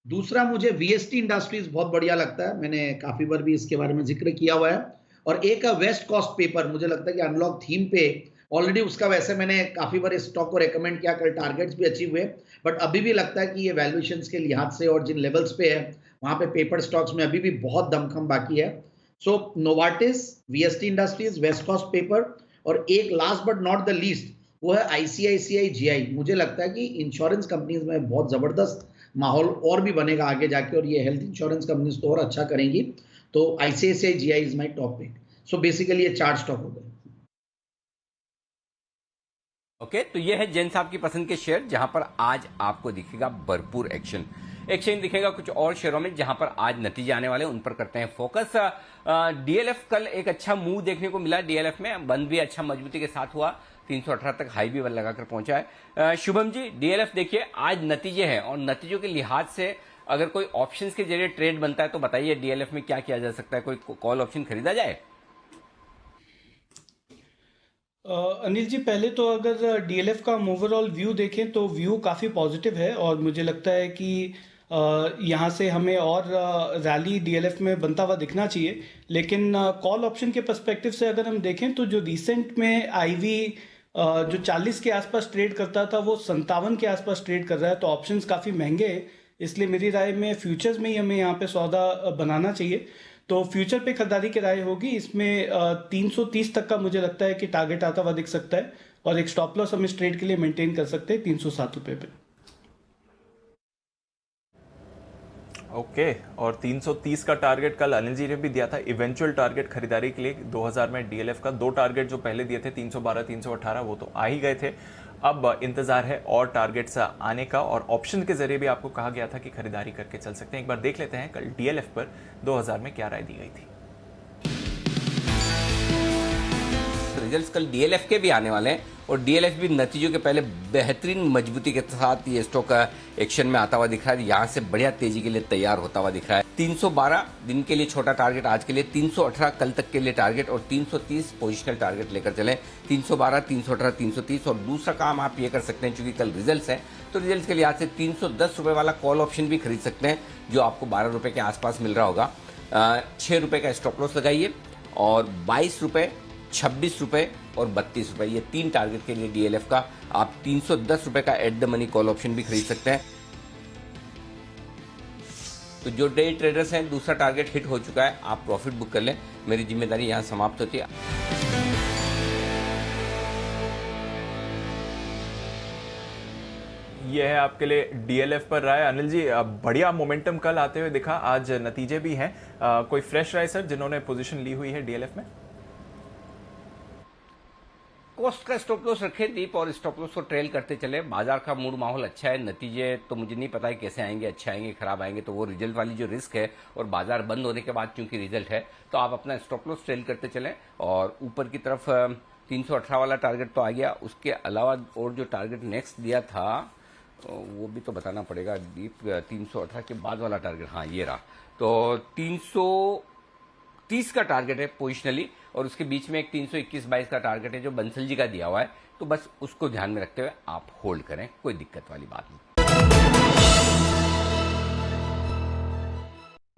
दूसरा, मुझे वीएसटी इंडस्ट्रीज बहुत बढ़िया लगता है, मैंने काफी बार भी इसके बारे में जिक्र किया हुआ है। और एक वेस्ट कोस्ट पेपर, मुझे लगता है कि अनलॉक थीम पे ऑलरेडी उसका, वैसे मैंने काफी बार इस स्टॉक को रेकमेंड किया, कल टारगेट्स भी अचीव हुए, बट अभी भी लगता है कि ये वैल्यूएशंस के लिहाज से और जिन लेवल्स पे है वहां पे पेपर स्टॉक्स में अभी भी बहुत दमखम बाकी है। So Novartis, VST industries, west coast paper, और एक last but not the least वो है आईसीआईसीआई जीआई। मुझे लगता है कि इंश्योरेंस कंपनीज में बहुत जबरदस्त माहौल और भी बनेगा आगे जाके, और ये हेल्थ इंश्योरेंस कंपनीज तो और अच्छा करेंगी, तो ICICI GI is my top pick. So basically ये 4 स्टॉक हो गए। ओके, तो ये है जैन साहब की पसंद के शेयर, जहां पर आज आपको दिखेगा भरपूर एक्शन दिखेगा कुछ और शेयरों में जहां पर आज नतीजे आने वाले हैं, उन पर करते हैं फोकस। डीएलएफ कल एक अच्छा मूव देखने को मिला, डीएलएफ में बंद भी अच्छा मजबूती के साथ हुआ, 318 तक हाई भी लगाकर पहुंचा है। शुभम जी, डीएलएफ देखिए आज नतीजे हैं, और नतीजों के लिहाज से अगर कोई ऑप्शंस के जरिए ट्रेड बनता है तो बताइए डीएलएफ में क्या किया जा सकता है, कोई कॉल ऑप्शन खरीदा जाए? अनिल जी, पहले तो अगर डीएलएफ का ओवरऑल व्यू देखें तो व्यू काफ़ी पॉजिटिव है, और मुझे लगता है कि यहाँ से हमें और रैली डीएलएफ में बनता हुआ दिखना चाहिए। लेकिन कॉल ऑप्शन के पर्सपेक्टिव से अगर हम देखें तो जो रिसेंट में आईवी जो 40 के आसपास ट्रेड करता था वो 57 के आसपास ट्रेड कर रहा है, तो ऑप्शंस काफ़ी महंगे हैं, इसलिए मेरी राय में फ्यूचर्स में ही हमें यहाँ पे सौदा बनाना चाहिए। तो फ्यूचर पे खरीदारी की राय होगी, इसमें 330 तक का मुझे लगता है कि टारगेट आता हुआ दिख सकता है, और एक स्टॉप लॉस हम इस ट्रेड के लिए मेंटेन कर सकते हैं 307 रुपए पे। ओके, और 330 का टारगेट कल अनिल जी ने भी दिया था, इवेंचुअल टारगेट खरीदारी के लिए 2000 में डीएलएफ का। 2 टारगेट जो पहले दिए थे 312 318 वो तो आ ही गए थे, अब इंतजार है और टारगेट्स आने का, और ऑप्शन के जरिए भी आपको कहा गया था कि खरीदारी करके चल सकते हैं। एक बार देख लेते हैं कल डीएलएफ पर 2000 में क्या राय दी गई थी। रिजल्ट्स कल डीएलएफ के भी आने वाले हैं, और डीएलएफ भी नतीजों के पहले बेहतरीन मजबूती के साथ ये स्टॉक एक्शन में आता हुआ दिख रहा है, यहाँ से बढ़िया तेजी के लिए तैयार होता हुआ दिख रहा है। 312 दिन के लिए छोटा टारगेट आज के लिए, 318 कल तक के लिए टारगेट, और 330 पोजिशनल टारगेट लेकर चले। 312, 318, 330, और दूसरा काम आप ये कर सकते हैं, चूंकि कल रिजल्ट्स हैं तो रिजल्ट्स के लिहाज से 310 रुपए वाला कॉल ऑप्शन भी खरीद सकते हैं, जो आपको 12 रुपए के आसपास मिल रहा होगा। 6 रुपए का स्टॉप लॉस लगाइए, और 22 रुपए, 26 रुपए और 32 रुपए, ये 3 टारगेट के लिए डीएलएफ का आप 310 रुपए का at the money call option भी खरीद सकते हैं। तो जो डे ट्रेडर्स हैं, दूसरा टारगेट हिट हो चुका है, आप प्रॉफिट बुक कर लें, मेरी जिम्मेदारी यहां समाप्त होती है। ये है आपके लिए डीएलएफ पर राय। अनिल जी, बढ़िया मोमेंटम कल आते हुए दिखा, आज नतीजे भी हैं, कोई फ्रेश राय सर जिन्होंने पोजीशन ली हुई है डीएलएफ में? कॉस्ट का स्टॉप लॉस रखे दीप और स्टॉप लॉस को ट्रेल करते चले। बाजार का मूड माहौल अच्छा है, नतीजे तो मुझे नहीं पता है कैसे आएंगे, अच्छे आएंगे खराब आएंगे, तो वो रिजल्ट वाली जो रिस्क है और बाजार बंद होने के बाद चूंकि रिजल्ट है तो आप अपना स्टॉप लॉस ट्रेल करते चलें। और ऊपर की तरफ 318 वाला टारगेट तो आ गया, उसके अलावा और जो टारगेट नेक्स्ट दिया था वो भी तो बताना पड़ेगा दीप। 318 के बाद वाला टारगेट, हाँ ये रहा, तो 330 का टारगेट है पोजिशनली, और उसके बीच में एक 321-22 का टारगेट है जो बंसल जी का दिया हुआ है। तो बस उसको ध्यान में रखते हुए आप होल्ड करें, कोई दिक्कत वाली बात नहीं।